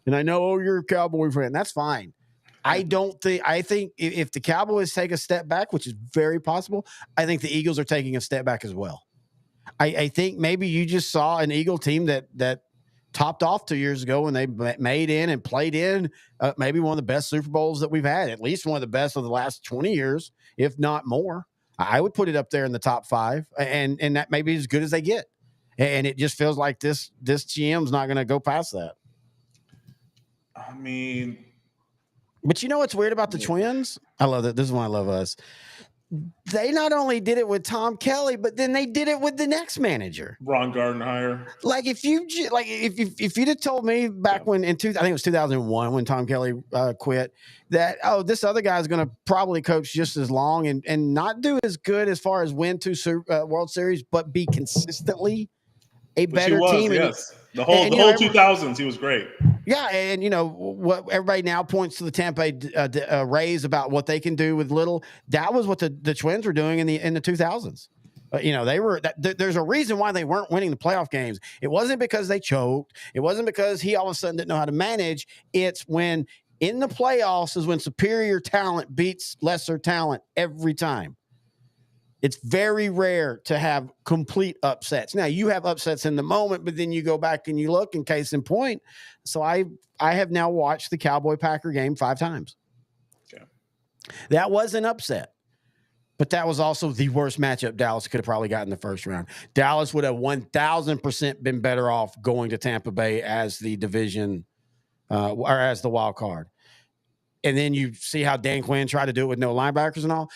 and I know you're a Cowboy fan. That's fine. I think if the Cowboys take a step back, which is very possible, I think the Eagles are taking a step back as well. I think maybe you just saw an Eagle team that topped off 2 years ago when they made in and played in maybe one of the best Super Bowls that we've had, at least one of the best of the last 20 years, if not more. I would put it up there in the top 5, and that may be as good as they get. And it just feels like this GM's not going to go past that. I mean, but you know what's weird about the Twins? I love that. This is why I love us. They not only did it with Tom Kelly, but then they did it with the next manager, Ron Gardenhire. Like if you'd have told me back when I think it was 2001 when Tom Kelly quit, that this other guy's going to probably coach just as long and not do as good as far as win 2 World Series, but be consistently a better team. Yes, the whole 2000s, he was great. Yeah, and what everybody now points to the Tampa Rays about what they can do with little. That was what the Twins were doing in the 2000s. They were. There's a reason why they weren't winning the playoff games. It wasn't because they choked. It wasn't because he all of a sudden didn't know how to manage. It's when in the playoffs is when superior talent beats lesser talent every time. It's very rare to have complete upsets. Now, you have upsets in the moment, but then you go back and you look, and case in point. So I have now watched the Cowboy-Packer game 5 times. Okay. That was an upset, but that was also the worst matchup Dallas could have probably gotten in the first round. Dallas would have 1,000% been better off going to Tampa Bay as the division or as the wild card. And then you see how Dan Quinn tried to do it with no linebackers and all.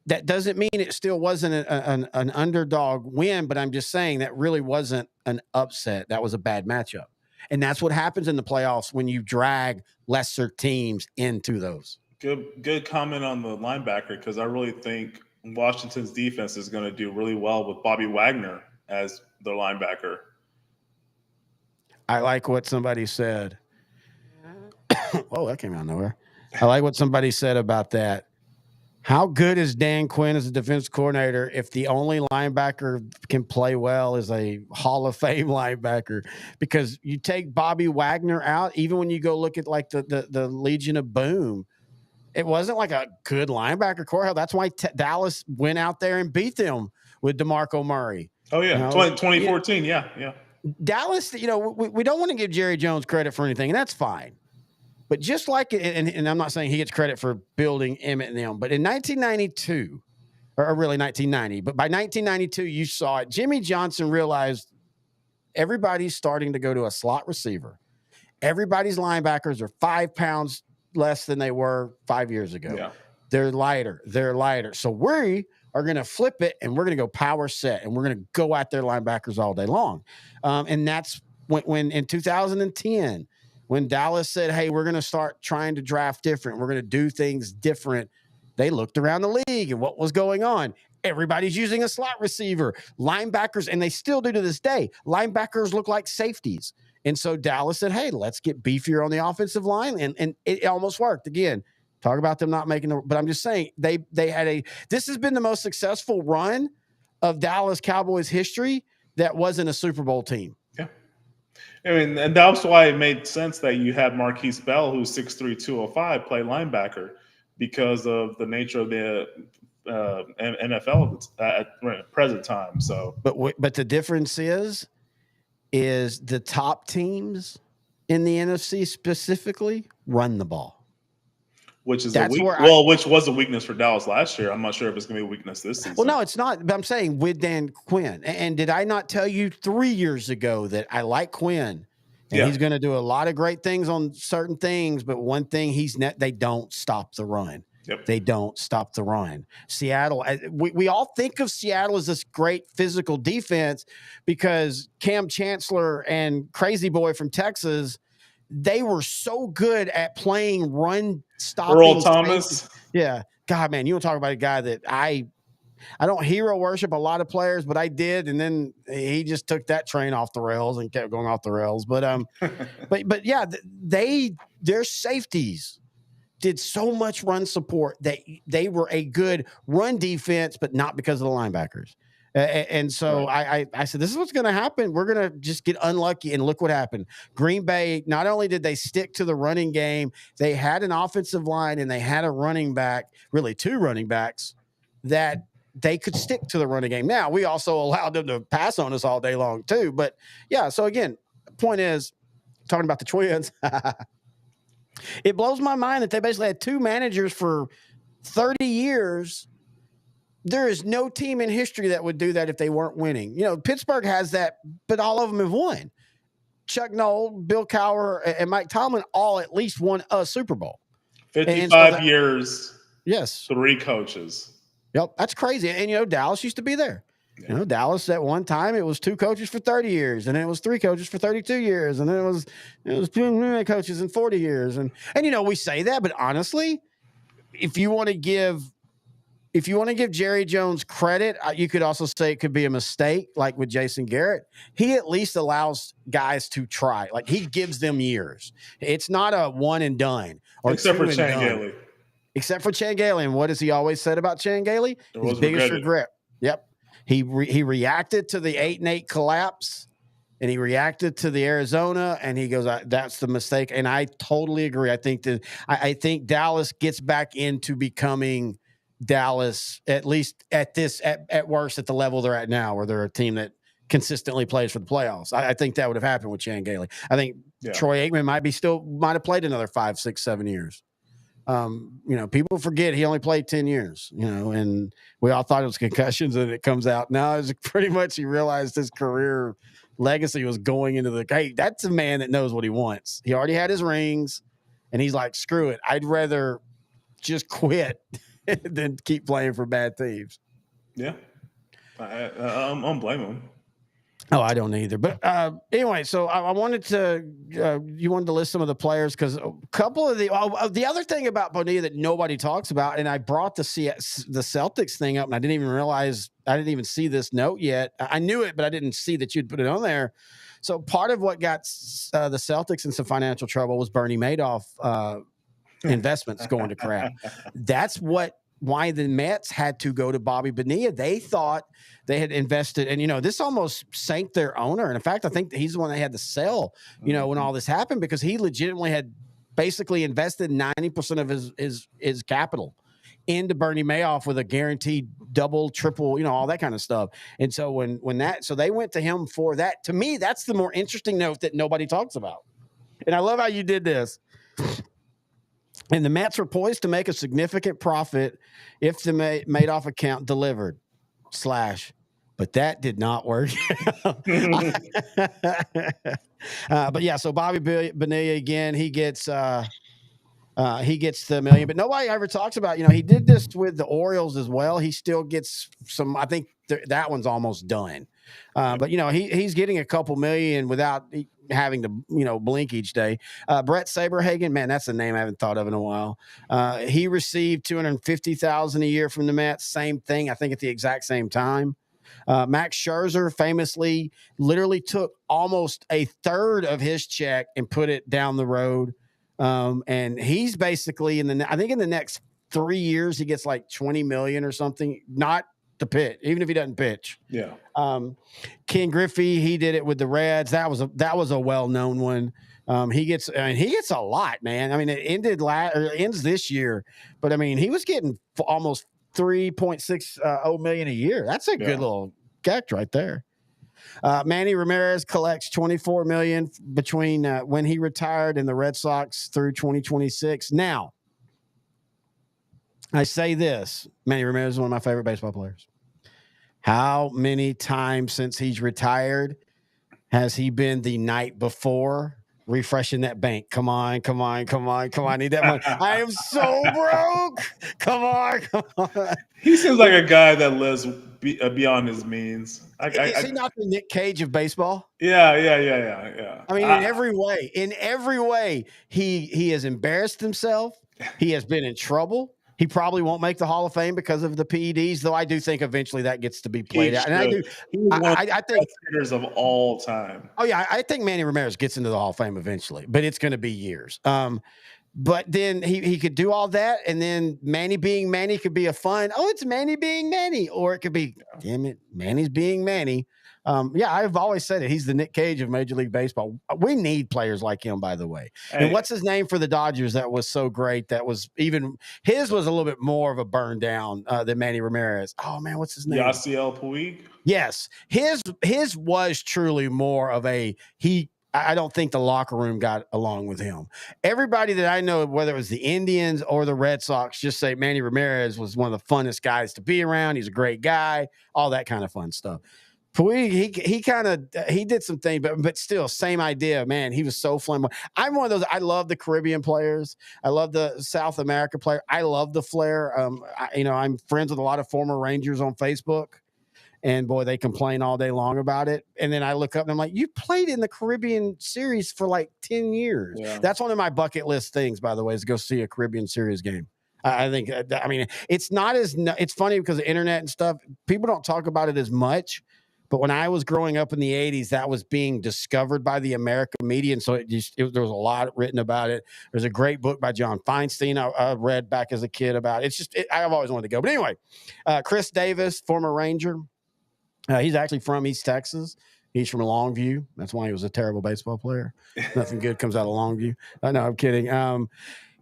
That doesn't mean it still wasn't an underdog win, but I'm just saying that really wasn't an upset. That was a bad matchup. And that's what happens in the playoffs when you drag lesser teams into those. Good comment on the linebacker, because I really think Washington's defense is going to do really well with Bobby Wagner as their linebacker. I like what somebody said. Oh, that came out of nowhere. I like what somebody said about that. How good is Dan Quinn as a defense coordinator if the only linebacker can play well is a Hall of Fame linebacker? Because you take Bobby Wagner out, even when you go look at like the Legion of Boom, it wasn't like a good linebacker core. That's why Dallas went out there and beat them with DeMarco Murray. Oh, yeah. 2014, yeah. Dallas, we don't want to give Jerry Jones credit for anything, and that's fine. But just like, and I'm not saying he gets credit for building Emmett and them, but in 1992, or really 1990, but by 1992, you saw it. Jimmy Johnson realized everybody's starting to go to a slot receiver. Everybody's linebackers are 5 pounds less than they were 5 years ago. Yeah. They're lighter. So we are going to flip it, and we're going to go power set, and we're going to go at their linebackers all day long. And that's when in 2010, when Dallas said, hey, we're going to start trying to draft different, we're going to do things different, they looked around the league and what was going on. Everybody's using a slot receiver. Linebackers, and they still do to this day, linebackers look like safeties. And so Dallas said, hey, let's get beefier on the offensive line. And it almost worked. Again, talk about them not making but I'm just saying they had this has been the most successful run of Dallas Cowboys history that wasn't a Super Bowl team. I mean, and that's why it made sense that you had Marquise Bell, who's 6'3", 205, play linebacker, because of the nature of the NFL at present time. So, but the difference is the top teams in the NFC specifically run the ball, which is which was a weakness for Dallas last year. I'm not sure if it's going to be a weakness this season. Well, no, it's not. But I'm saying with Dan Quinn. And did I not tell you 3 years ago that I like Quinn and he's going to do a lot of great things on certain things, but one thing they don't stop the run. Yep. They don't stop the run. Seattle, we all think of Seattle as this great physical defense because Cam Chancellor and Crazy Boy from Texas, they were so good at playing run stopping. Earl Thomas. Safety. Yeah. God, man, you want to talk about a guy that I don't hero worship a lot of players, but I did. And then he just took that train off the rails and kept going off the rails. But, but yeah, their safeties did so much run support that they were a good run defense, but not because of the linebackers. And so right. I said, this is what's going to happen. We're going to just get unlucky. And look what happened. Green Bay, not only did they stick to the running game, they had an offensive line and they had a running back, really two running backs, that they could stick to the running game. Now, we also allowed them to pass on us all day long too. But yeah, so again, the point is, talking about the Twins, it blows my mind that they basically had two managers for 30 years. There is no team in history that would do that if they weren't winning. You know, Pittsburgh has that, but all of them have won. Chuck Noll, Bill Cowher, and Mike Tomlin all at least won a Super Bowl. 55 years. Yes. 3 coaches. Yep. That's crazy. And, you know, Dallas used to be there. Yeah. You know, Dallas at one time, it was 2 coaches for 30 years, and then it was 3 coaches for 32 years, and then it was 2 coaches in 40 years. And, you know, we say that, but honestly, if you want to give Jerry Jones credit, you could also say it could be a mistake, like with Jason Garrett. He at least allows guys to try. Like, he gives them years. It's not a one and done. Except for Chan Gailey. Except for Chan Gailey. And what has he always said about Chan Gailey? His biggest regret. Yep. He reacted to the 8-8 collapse, and he reacted to the Arizona, and he goes, that's the mistake. And I totally agree. I think Dallas gets back into becoming Dallas, at least at worst at the level they're at now, where they're a team that consistently plays for the playoffs. I think that would have happened with Chan Gailey. I think Troy Aikman might have played another 5, 6, 7 years. You know, people forget he only played 10 years, you know, and we all thought it was concussions, and it comes out now it's pretty much he realized his career legacy was going into hey, that's a man that knows what he wants. He already had his rings, and he's like, screw it. I'd rather just quit than keep playing for bad teams. Yeah. I don't blame him. Oh, I don't either. But anyway, so I wanted to you wanted to list some of the players, because a couple of the other thing about Bonilla that nobody talks about, and I brought the Celtics thing up, and I didn't even see this note yet. I knew it, but I didn't see that you'd put it on there. So part of what got the Celtics in some financial trouble was Bernie Madoff investments going to crap. That's why the Mets had to go to Bobby Bonilla. They thought they had invested, and, you know, this almost sank their owner. And in fact, I think he's the one they had to sell, you know, when all this happened, because he legitimately had basically invested 90% of his capital into Bernie Madoff with a guaranteed double, triple, you know, all that kind of stuff. And so so they went to him for that. To me, that's the more interesting note that nobody talks about. And I love how you did this. And the Mets were poised to make a significant profit if the Madoff account delivered. But that did not work. But yeah, so Bobby Bonilla again, he gets the $1 million, but nobody ever talks about, you know, he did this with the Orioles as well. He still gets some, I think that one's almost done. But, you know, he's getting a couple million without having to, you know, blink each day. Brett Saberhagen, man, that's a name I haven't thought of in a while. He received $250,000 a year from the Mets. Same thing, I think, at the exact same time. Max Scherzer famously literally took almost a third of his check and put it down the road. And he's basically I think in the next 3 years, he gets like 20 million or something, not to pitch, even if he doesn't pitch. Yeah. Ken Griffey, he did it with the Reds. That was a well-known one. He gets a lot, man. I mean, it ends this year, but I mean, he was getting almost 3.60 million a year. That's a good little catch right there. Manny Ramirez collects $24 million between when he retired and the Red Sox through 2026. Now, I say this: Manny Ramirez is one of my favorite baseball players. How many times since he's retired has he been the night before refreshing that bank. Come on. I need that money. I am so broke. Come on. He seems like a guy that lives beyond his means. Is he not the Nick Cage of baseball? Yeah. I mean, in every way, he has embarrassed himself. He has been in trouble. He probably won't make the Hall of Fame because of the PEDs, though I do think eventually that gets to be played out. And I do. He was one of the I think best hitters of all time. Oh yeah, I think Manny Ramirez gets into the Hall of Fame eventually, but it's going to be years. But then he could do all that, and then Manny being Manny could be a fun. Oh, it's Manny being Manny, or it could be, damn it, Manny's being Manny. Yeah, I've always said it. He's the Nick Cage of Major League Baseball. We need players like him, by the way. Hey. And what's his name for the Dodgers that was so great? That was even his was a little bit more of a burn down than Manny Ramirez. Oh man, what's his name? Yasiel Puig. Yes, his was truly more of a he. I don't think the locker room got along with him. Everybody that I know, whether it was the Indians or the Red Sox, just say Manny Ramirez was one of the funnest guys to be around. He's a great guy, all that kind of fun stuff. Puig, he did some things, but still, same idea, man. He was so flamboyant. I'm one of those. I love the Caribbean players. I love the South America player. I love the flair. I'm friends with a lot of former Rangers on Facebook. And boy, they complain all day long about it. And then I look up and I'm like, you played in the Caribbean series for like 10 years. Yeah. That's one of my bucket list things, by the way, is to go see a Caribbean series game. I think, it's not as, it's funny because of internet and stuff. People don't talk about it as much. But when I was growing up in the 80s, that was being discovered by the American media. And so there was a lot written about it. There's a great book by John Feinstein I read back as a kid about it. I've always wanted to go. But anyway, Chris Davis, former Ranger. He's actually from East Texas. He's from Longview. That's why he was a terrible baseball player. Nothing good comes out of Longview. No, I'm kidding.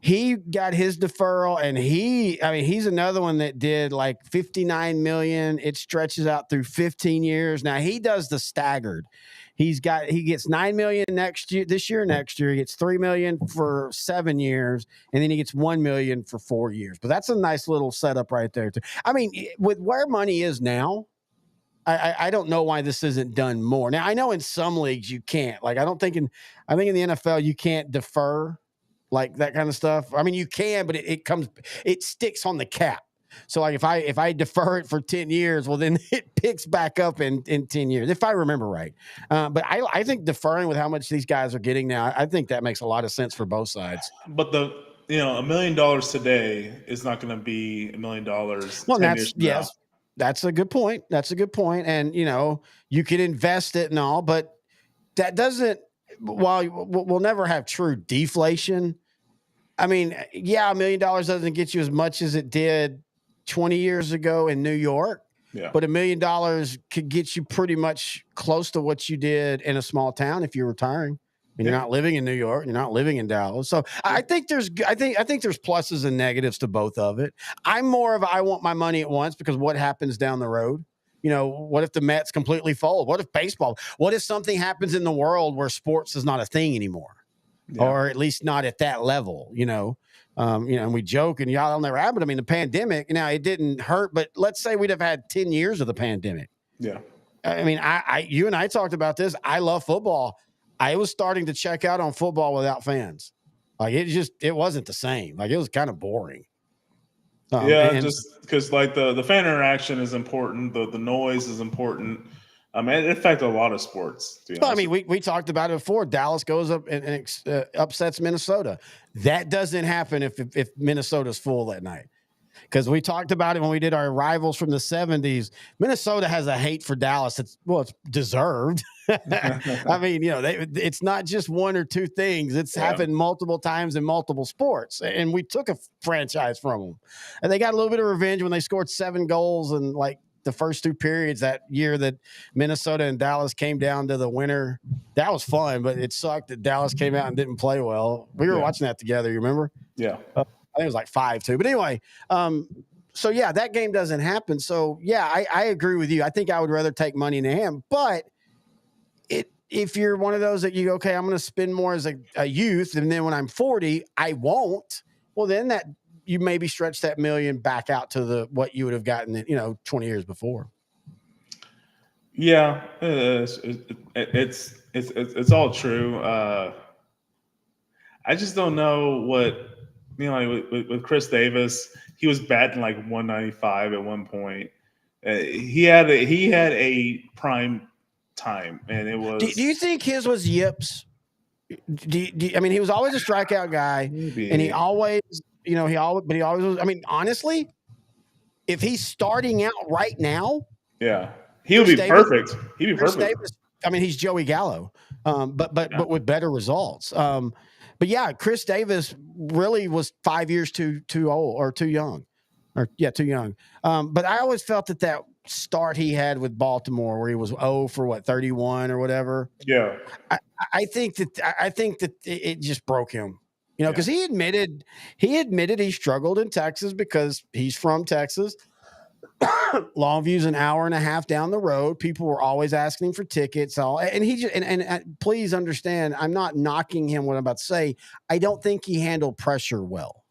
He got his deferral, and he's another one that did like $59 million. It stretches out through 15 years. Now he does the staggered. He gets $9 million next year. He gets $3 million for 7 years, and then he gets $1 million for 4 years. But that's a nice little setup right there too. I mean, with where money is now, I don't know why this isn't done more. Now I know in some leagues you can't. Like I think in the NFL you can't defer like that kind of stuff. I mean you can, but it sticks on the cap. So like if I defer it for 10 years, well then it picks back up in 10 years, if I remember right. But I think deferring with how much these guys are getting now, I think that makes a lot of sense for both sides. But $1 million today is not going to be $1 million. Well, that's a good point. And, you can invest it and all, but that doesn't, while we'll never have true deflation. I mean, yeah, $1 million doesn't get you as much as it did 20 years ago in New York, but $1 million could get you pretty much close to what you did in a small town if you're retiring. And you're not living in New York, you're not living in Dallas. So I think there's pluses and negatives to both of it. I'm more of I want my money at once because what happens down the road? What if the Mets completely fold? What if something happens in the world where sports is not a thing anymore? Yeah. Or at least not at that level, and we joke and y'all never happen. I mean, the pandemic, it didn't hurt, but let's say we'd have had 10 years of the pandemic. Yeah. I mean, you and I talked about this. I love football. I was starting to check out on football without fans. Like it wasn't the same. Like it was kind of boring. Just because like the fan interaction is important. The noise is important. It affects a lot of sports. I mean, we talked about it before. Dallas goes up and upsets Minnesota. That doesn't happen if Minnesota's full that night. Because we talked about it when we did our rivals from the 70s. Minnesota has a hate for Dallas. It's deserved. I mean, it's not just one or two things. It's happened multiple times in multiple sports. And we took a franchise from them. And they got a little bit of revenge when they scored 7 goals in like the first 2 periods that year that Minnesota and Dallas came down to the winner. That was fun, but it sucked that Dallas came out and didn't play well. We were watching that together. You remember? Yeah. I think it was like 5-2. But anyway, so yeah, that game doesn't happen. So yeah, I agree with you. I think I would rather take money in the hand. But if you're one of those that you go, okay, I'm going to spend more as a youth, and then when I'm 40, I won't. Well, then that you maybe stretch that $1 million back out to what you would have gotten, 20 years before. Yeah, it's all true. I just don't know what like with Chris Davis. He was batting like 195 at one point. He had a prime time, and it was Do you think his was yips? I mean, he was always a strikeout guy, maybe. and he always was. I mean, honestly, if he's starting out right now, Yeah, he would be perfect. He'd be Chris perfect. Davis, I mean, he's Joey Gallo, but with better results. But yeah, Chris Davis really was 5 years too old or too young, too young. But I always felt that start he had with Baltimore, where he was 0 for 31 or whatever. Yeah, I think that it just broke him. You know, because he admitted he struggled in Texas because he's from Texas. Longview's an hour and a half down the road. People were always asking him for tickets. And he just and please understand, I'm not knocking him. What I'm about to say, I don't think he handled pressure well.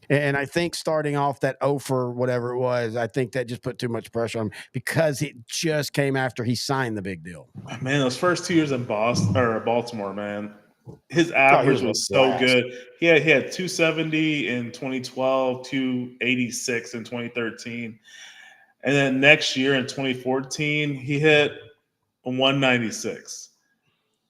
And I think starting off that 0 for whatever it was, I think that just put too much pressure on him because it just came after he signed the big deal. Man, those first 2 years in Baltimore, man, his average was so good. He had 270 in 2012, 286 in 2013. And then next year in 2014, he hit 196.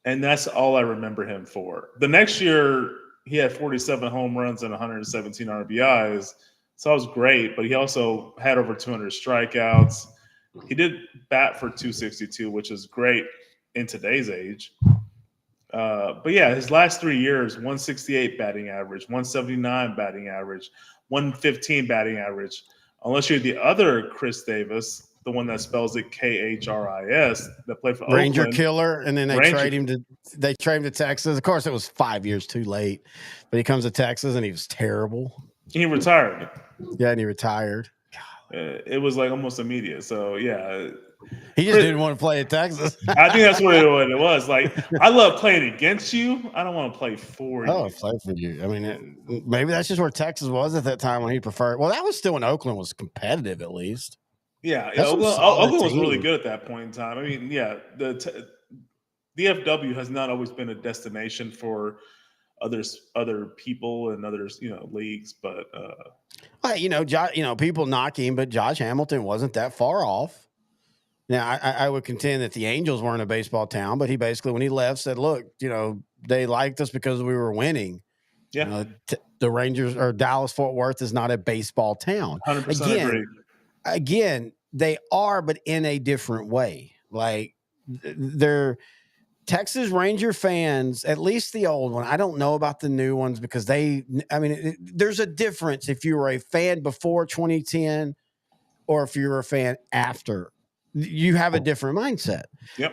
And that's all I remember him for. The next year, he had 47 home runs and 117 RBIs. So that was great, but he also had over 200 strikeouts. He did bat for 262, which is great in today's age. But yeah, his last 3 years, 168 batting average, 179 batting average, 115 batting average. Unless you're the other Chris Davis, the one that spells it KHRIS, that played for Ranger Oakland. Killer, and then they trade him to Texas. Of course, it was 5 years too late, but he comes to Texas and he was terrible. He retired. Yeah, and he retired. It was like almost immediate. So yeah, he just didn't want to play at Texas. I think that's what it was. Like, I love playing against you. I don't want to play for you. Oh, play for you. I mean, maybe that's just where Texas was at that time when he preferred. Well, that was still when Oakland was competitive, at least. Yeah, Oakland was really good at that point in time. I mean, yeah, the DFW has not always been a destination for other people and others, leagues, but people knock him, but Josh Hamilton wasn't that far off. Now, I would contend that the Angels weren't a baseball town, but he basically, when he left, said, "Look, they liked us because we were winning." Yeah, the Rangers or Dallas-Fort Worth is not a baseball town. 100% agree. Again, they are, but in a different way. Like they're Texas Ranger fans, at least the old one. I don't know about the new ones because there's a difference if you were a fan before 2010 or if you're a fan after. You have a different mindset. Yep.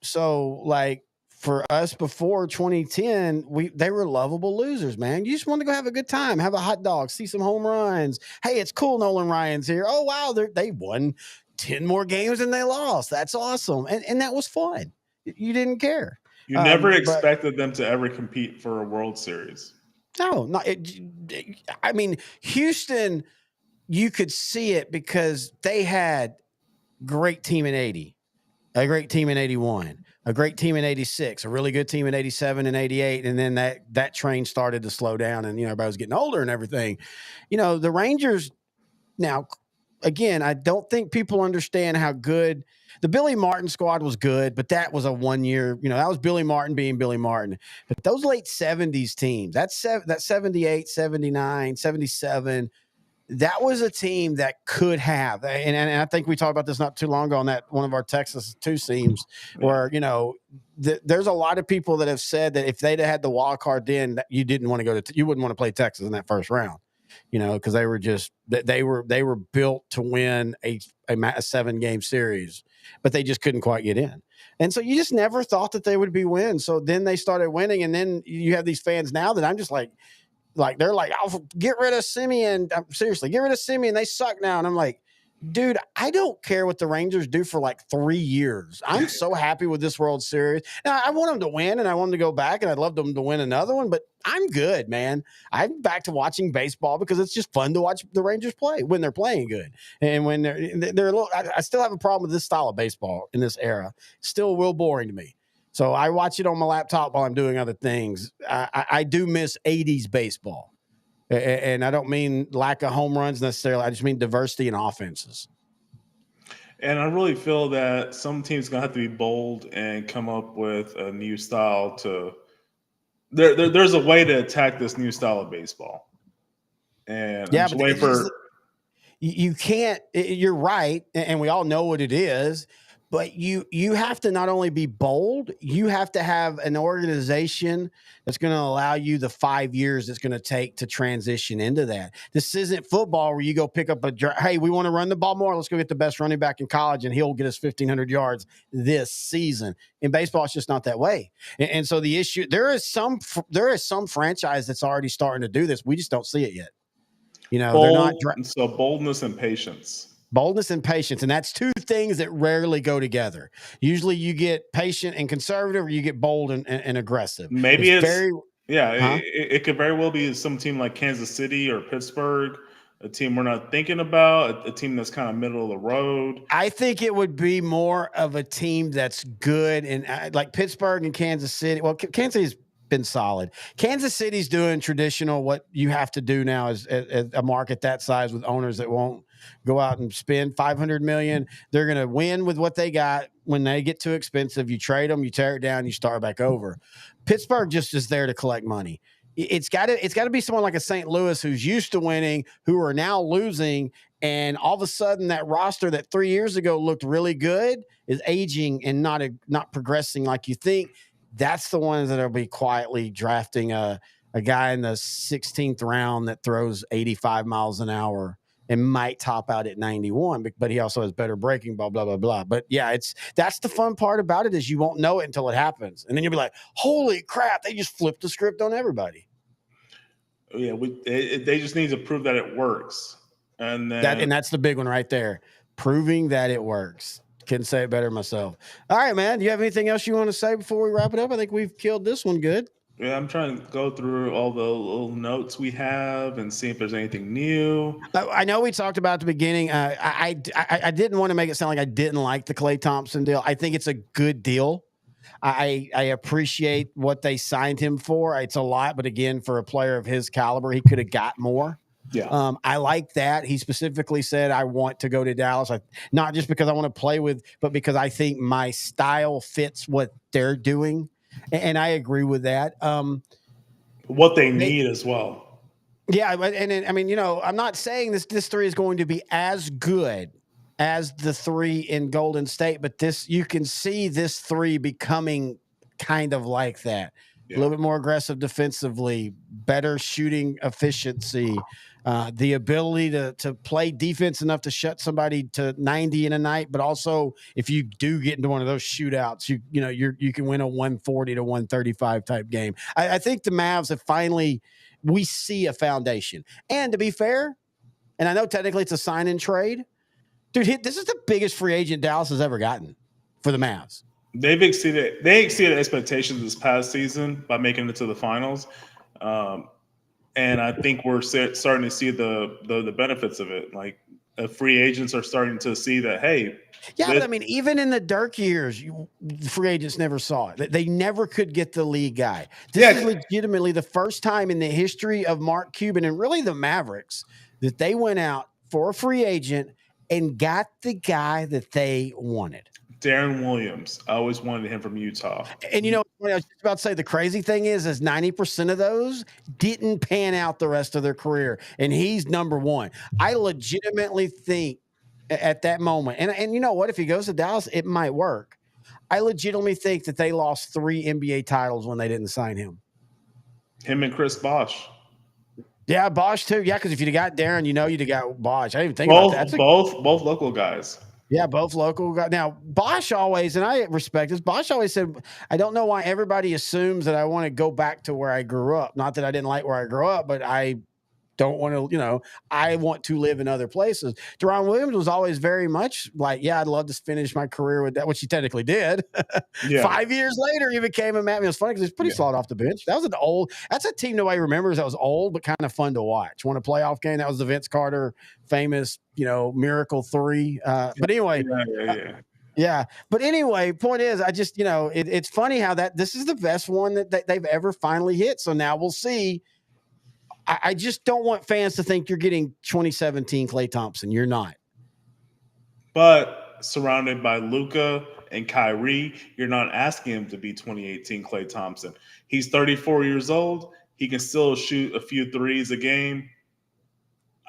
So like for us before 2010, they were lovable losers, man. You just want to go have a good time, have a hot dog, see some home runs. Hey, it's cool Nolan Ryan's here. Oh, wow, they won 10 more games than they lost. That's awesome. And that was fun. You didn't care. You never expected them to ever compete for a World Series. No, not. I mean, Houston, you could see it because they had great team in 80, a great team in 81, a great team in 86, a really good team in 87 and 88. And then that train started to slow down and, everybody was getting older and everything. The Rangers now, again, I don't think people understand how good the Billy Martin squad was good, but that was a 1 year, that was Billy Martin being Billy Martin. But those late 70s teams, that 78, 79, 77, that was a team that could have, and I think we talked about this not too long ago on that one of our Texas 2 teams where, there's a lot of people that have said that if they'd have had the wild card then you wouldn't want to play Texas in that first round, because they were built to win a 7-game series, but they just couldn't quite get in. And so you just never thought that they would be win. So then they started winning. And then you have these fans now that I'm just like they're like, "I'll get rid of Simeon." Seriously, get rid of Simeon. They suck now. And I'm like, dude, I don't care what the Rangers do for like 3 years. I'm so happy with this World Series. Now, I want them to win and I want them to go back and I'd love them to win another one, but I'm good, man. I'm back to watching baseball because it's just fun to watch the Rangers play when they're playing good. And when they're a little, I still have a problem with this style of baseball in this era. Still real boring to me. So I watch it on my laptop while I'm doing other things. I do miss 80s baseball. And I don't mean lack of home runs necessarily. I just mean diversity in offenses. And I really feel that some teams gonna have to be bold and come up with a new style to. There's a way to attack this new style of baseball, and I'm Yeah, just but waiting for. you can't. You're right, and we all know what it is. But you have to not only be bold, you have to have an organization that's going to allow you the 5 years it's going to take to transition into that. This isn't football where you go pick up hey, we want to run the ball more. Let's go get the best running back in college, and he'll get us 1,500 yards this season. In baseball, it's just not that way. And so the issue there is some franchise that's already starting to do this. We just don't see it yet. They're not so boldness and patience. Boldness and patience, and that's two things that rarely go together. Usually you get patient and conservative, or you get bold and aggressive. Maybe it could very well be some team like Kansas City or Pittsburgh, a team we're not thinking about, a team that's kind of middle of the road. I think it would be more of a team that's good, and like Pittsburgh and Kansas City. Well, Kansas City's been solid. Kansas City's doing traditional what you have to do now as a market that size with owners that won't go out and spend $500 million. They're going to win with what they got. When they get too expensive, you trade them, you tear it down, you start back over. Pittsburgh just is there to collect money. It's got to be someone like a St. Louis who's used to winning, who are now losing, and all of a sudden that roster that 3 years ago looked really good is aging and not progressing like you think. That's the ones that will be quietly drafting a guy in the 16th round that throws 85 miles an hour and might top out at 91, but he also has better breaking ball, blah, blah, blah. But yeah, that's the fun part about it is you won't know it until it happens. And then you'll be like, holy crap, they just flipped the script on everybody. Yeah, they just need to prove that it works. And that's the big one right there, proving that it works. Couldn't say it better myself. All right, man. Do you have anything else you want to say before we wrap it up? I think we've killed this one good. Yeah, I'm trying to go through all the little notes we have and see if there's anything new. I know we talked about at the beginning. I didn't want to make it sound like I didn't like the Klay Thompson deal. I think it's a good deal. I appreciate what they signed him for. It's a lot, but again, for a player of his caliber, he could have got more. Yeah. I like that. He specifically said, I want to go to Dallas. Not just because I want to play with, but because I think my style fits what they're doing. And I agree with that. What they need as well. Yeah. And I mean, I'm not saying this three is going to be as good as the three in Golden State, but you can see this three becoming kind of like that. Yeah. A little bit more aggressive defensively, better shooting efficiency, the ability to play defense enough to shut somebody to 90 in a night, but also if you do get into one of those shootouts, you can win a 140 to 135 type game. I think the Mavs have finally, we see a foundation. And to be fair, and I know technically it's a sign and trade, dude, this is the biggest free agent Dallas has ever gotten for the Mavs. They exceeded expectations this past season by making it to the finals. And I think we're starting to see the benefits of it. Like free agents are starting to see that, hey. Yeah, but I mean, even in the Dirk years, free agents never saw it. They never could get the lead guy. This is legitimately the first time in the history of Mark Cuban and really the Mavericks that they went out for a free agent and got the guy that they wanted. Darren Williams. I always wanted him from Utah. And I was just about to say the crazy thing is 90% of those didn't pan out the rest of their career. And he's number one. I legitimately think at that moment, and you know what? If he goes to Dallas, it might work. I legitimately think that they lost 3 NBA titles when they didn't sign him. Him and Chris Bosh. Yeah, Bosh too. Yeah, because if you'd have got Darren, you'd have got Bosh. I didn't even think about that. Both local guys. Yeah, both local guys. Now, Bosh always, and I respect this, Bosh always said, I don't know why everybody assumes that I want to go back to where I grew up. Not that I didn't like where I grew up, but I don't want to, I want to live in other places. Deron Williams was always very much like, yeah, I'd love to finish my career with that, which he technically did. Yeah. 5 years later, he became a man. It was funny because he's pretty solid off the bench. That's a team nobody remembers that was old, but kind of fun to watch. Won a playoff game. That was the Vince Carter famous, Miracle 3. But anyway, Yeah. But anyway, point is, I just, it's funny how this is the best one that they've ever finally hit. So now we'll see. I just don't want fans to think you're getting 2017 Klay Thompson. You're not. But surrounded by Luka and Kyrie, you're not asking him to be 2018 Klay Thompson. He's 34 years old. He can still shoot a few threes a game.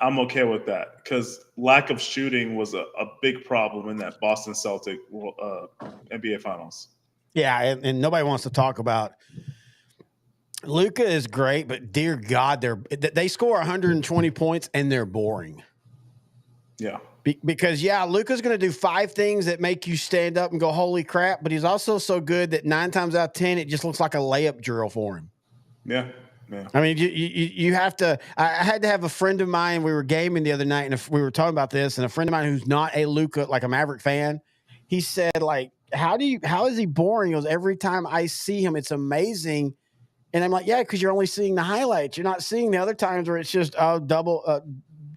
I'm okay with that because lack of shooting was a big problem in that Boston Celtic NBA Finals. Yeah, and nobody wants to talk about Luka is great, but dear God, they score 120 points and they're boring. Yeah. Because Luka's going to do 5 things that make you stand up and go, holy crap, but he's also so good that 9 times out of 10, it just looks like a layup drill for him. Yeah. Yeah. I mean, you have to. I had to have a friend of mine. We were gaming the other night, and we were talking about this. And a friend of mine who's not a Luka, like a Maverick fan, he said, like, how is he boring? He goes, every time I see him, it's amazing. And I'm like, yeah, because you're only seeing the highlights. You're not seeing the other times where it's just double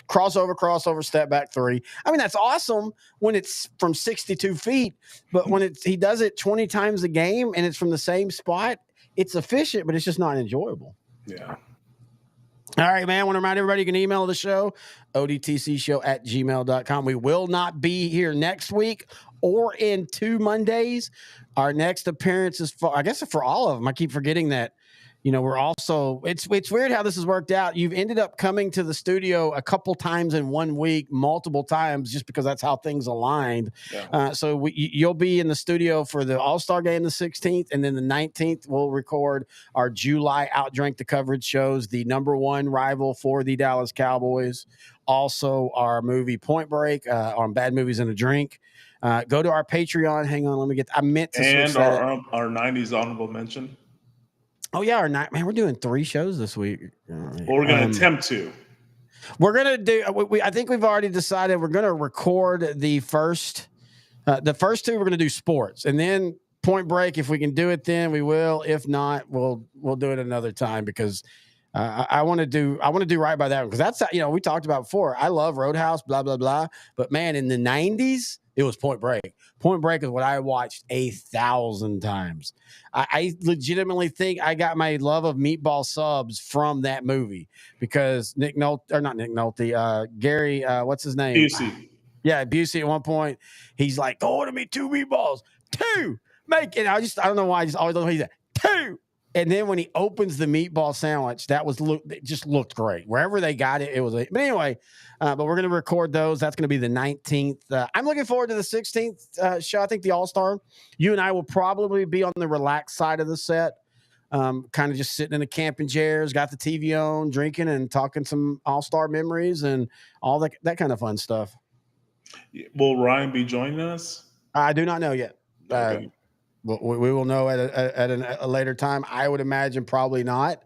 crossover, step back 3. I mean, that's awesome when it's from 62 feet, but when he does it 20 times a game and it's from the same spot, it's efficient, but it's just not enjoyable. Yeah. All right, man. I want to remind everybody you can email the show, odtcshow@gmail.com. We will not be here next week or in 2 Mondays. Our next appearance is I guess for all of them. I keep forgetting that. We're also, it's weird how this has worked out. You've ended up coming to the studio a couple times in 1 week, multiple times, just because that's how things aligned. Yeah. So you'll be in the studio for the All-Star game the 16th, and then the 19th we'll record our July Outdrink the Coverage shows, the #1 rival for the Dallas Cowboys. Also, our movie Point Break on Bad Movies and a Drink. Go to our Patreon. Hang on, I meant to switch that. And our 90s honorable mention. Oh, yeah, man, we're doing 3 shows this week. Well, we're going to attempt to. We're going to do I think we've already decided we're going to record the first 2. We're going to do sports, and then Point Break. If we can do it, then we will. If not, we'll do it another time because I want to do right by that one, because that's we talked about before. I love Roadhouse, blah blah blah, but man, in the 90s, it was Point Break. Point Break is what I watched 1,000 times. I legitimately think I got my love of meatball subs from that movie because Gary, what's his name? Busey. Yeah, Busey at one point, he's like, order me 2 meatballs, 2, make it. I don't know why, I just always love he said 2. And then when he opens the meatball sandwich, it just looked great. Wherever they got it, it was. But anyway, but we're going to record those. That's going to be the 19th. I'm looking forward to the 16th show. I think the All-Star. You and I will probably be on the relaxed side of the set, kind of just sitting in the camping chairs, got the TV on, drinking and talking some All-Star memories and all that kind of fun stuff. Will Ryan be joining us? I do not know yet. Okay. We will know at a later time. I would imagine probably not.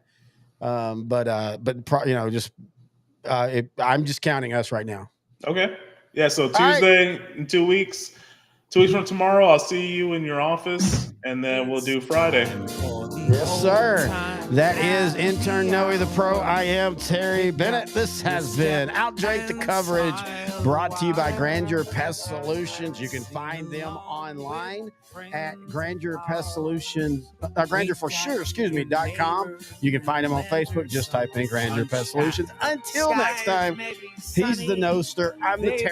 I'm just counting us right now. Okay. Yeah. So Tuesday in 2 weeks. 2 weeks from tomorrow, I'll see you in your office, and then we'll do Friday. Yes, sir. That is intern Noe the Pro. I am Terry Bennett. This has been Outdrink the Coverage, brought to you by Grandeur Pest Solutions. You can find them online at Grandeur Pest Solutions, GrandeuRForSure.com. You can find them on Facebook. Just type in Grandeur Pest Solutions. Until next time, he's the Noster. I'm the Terry.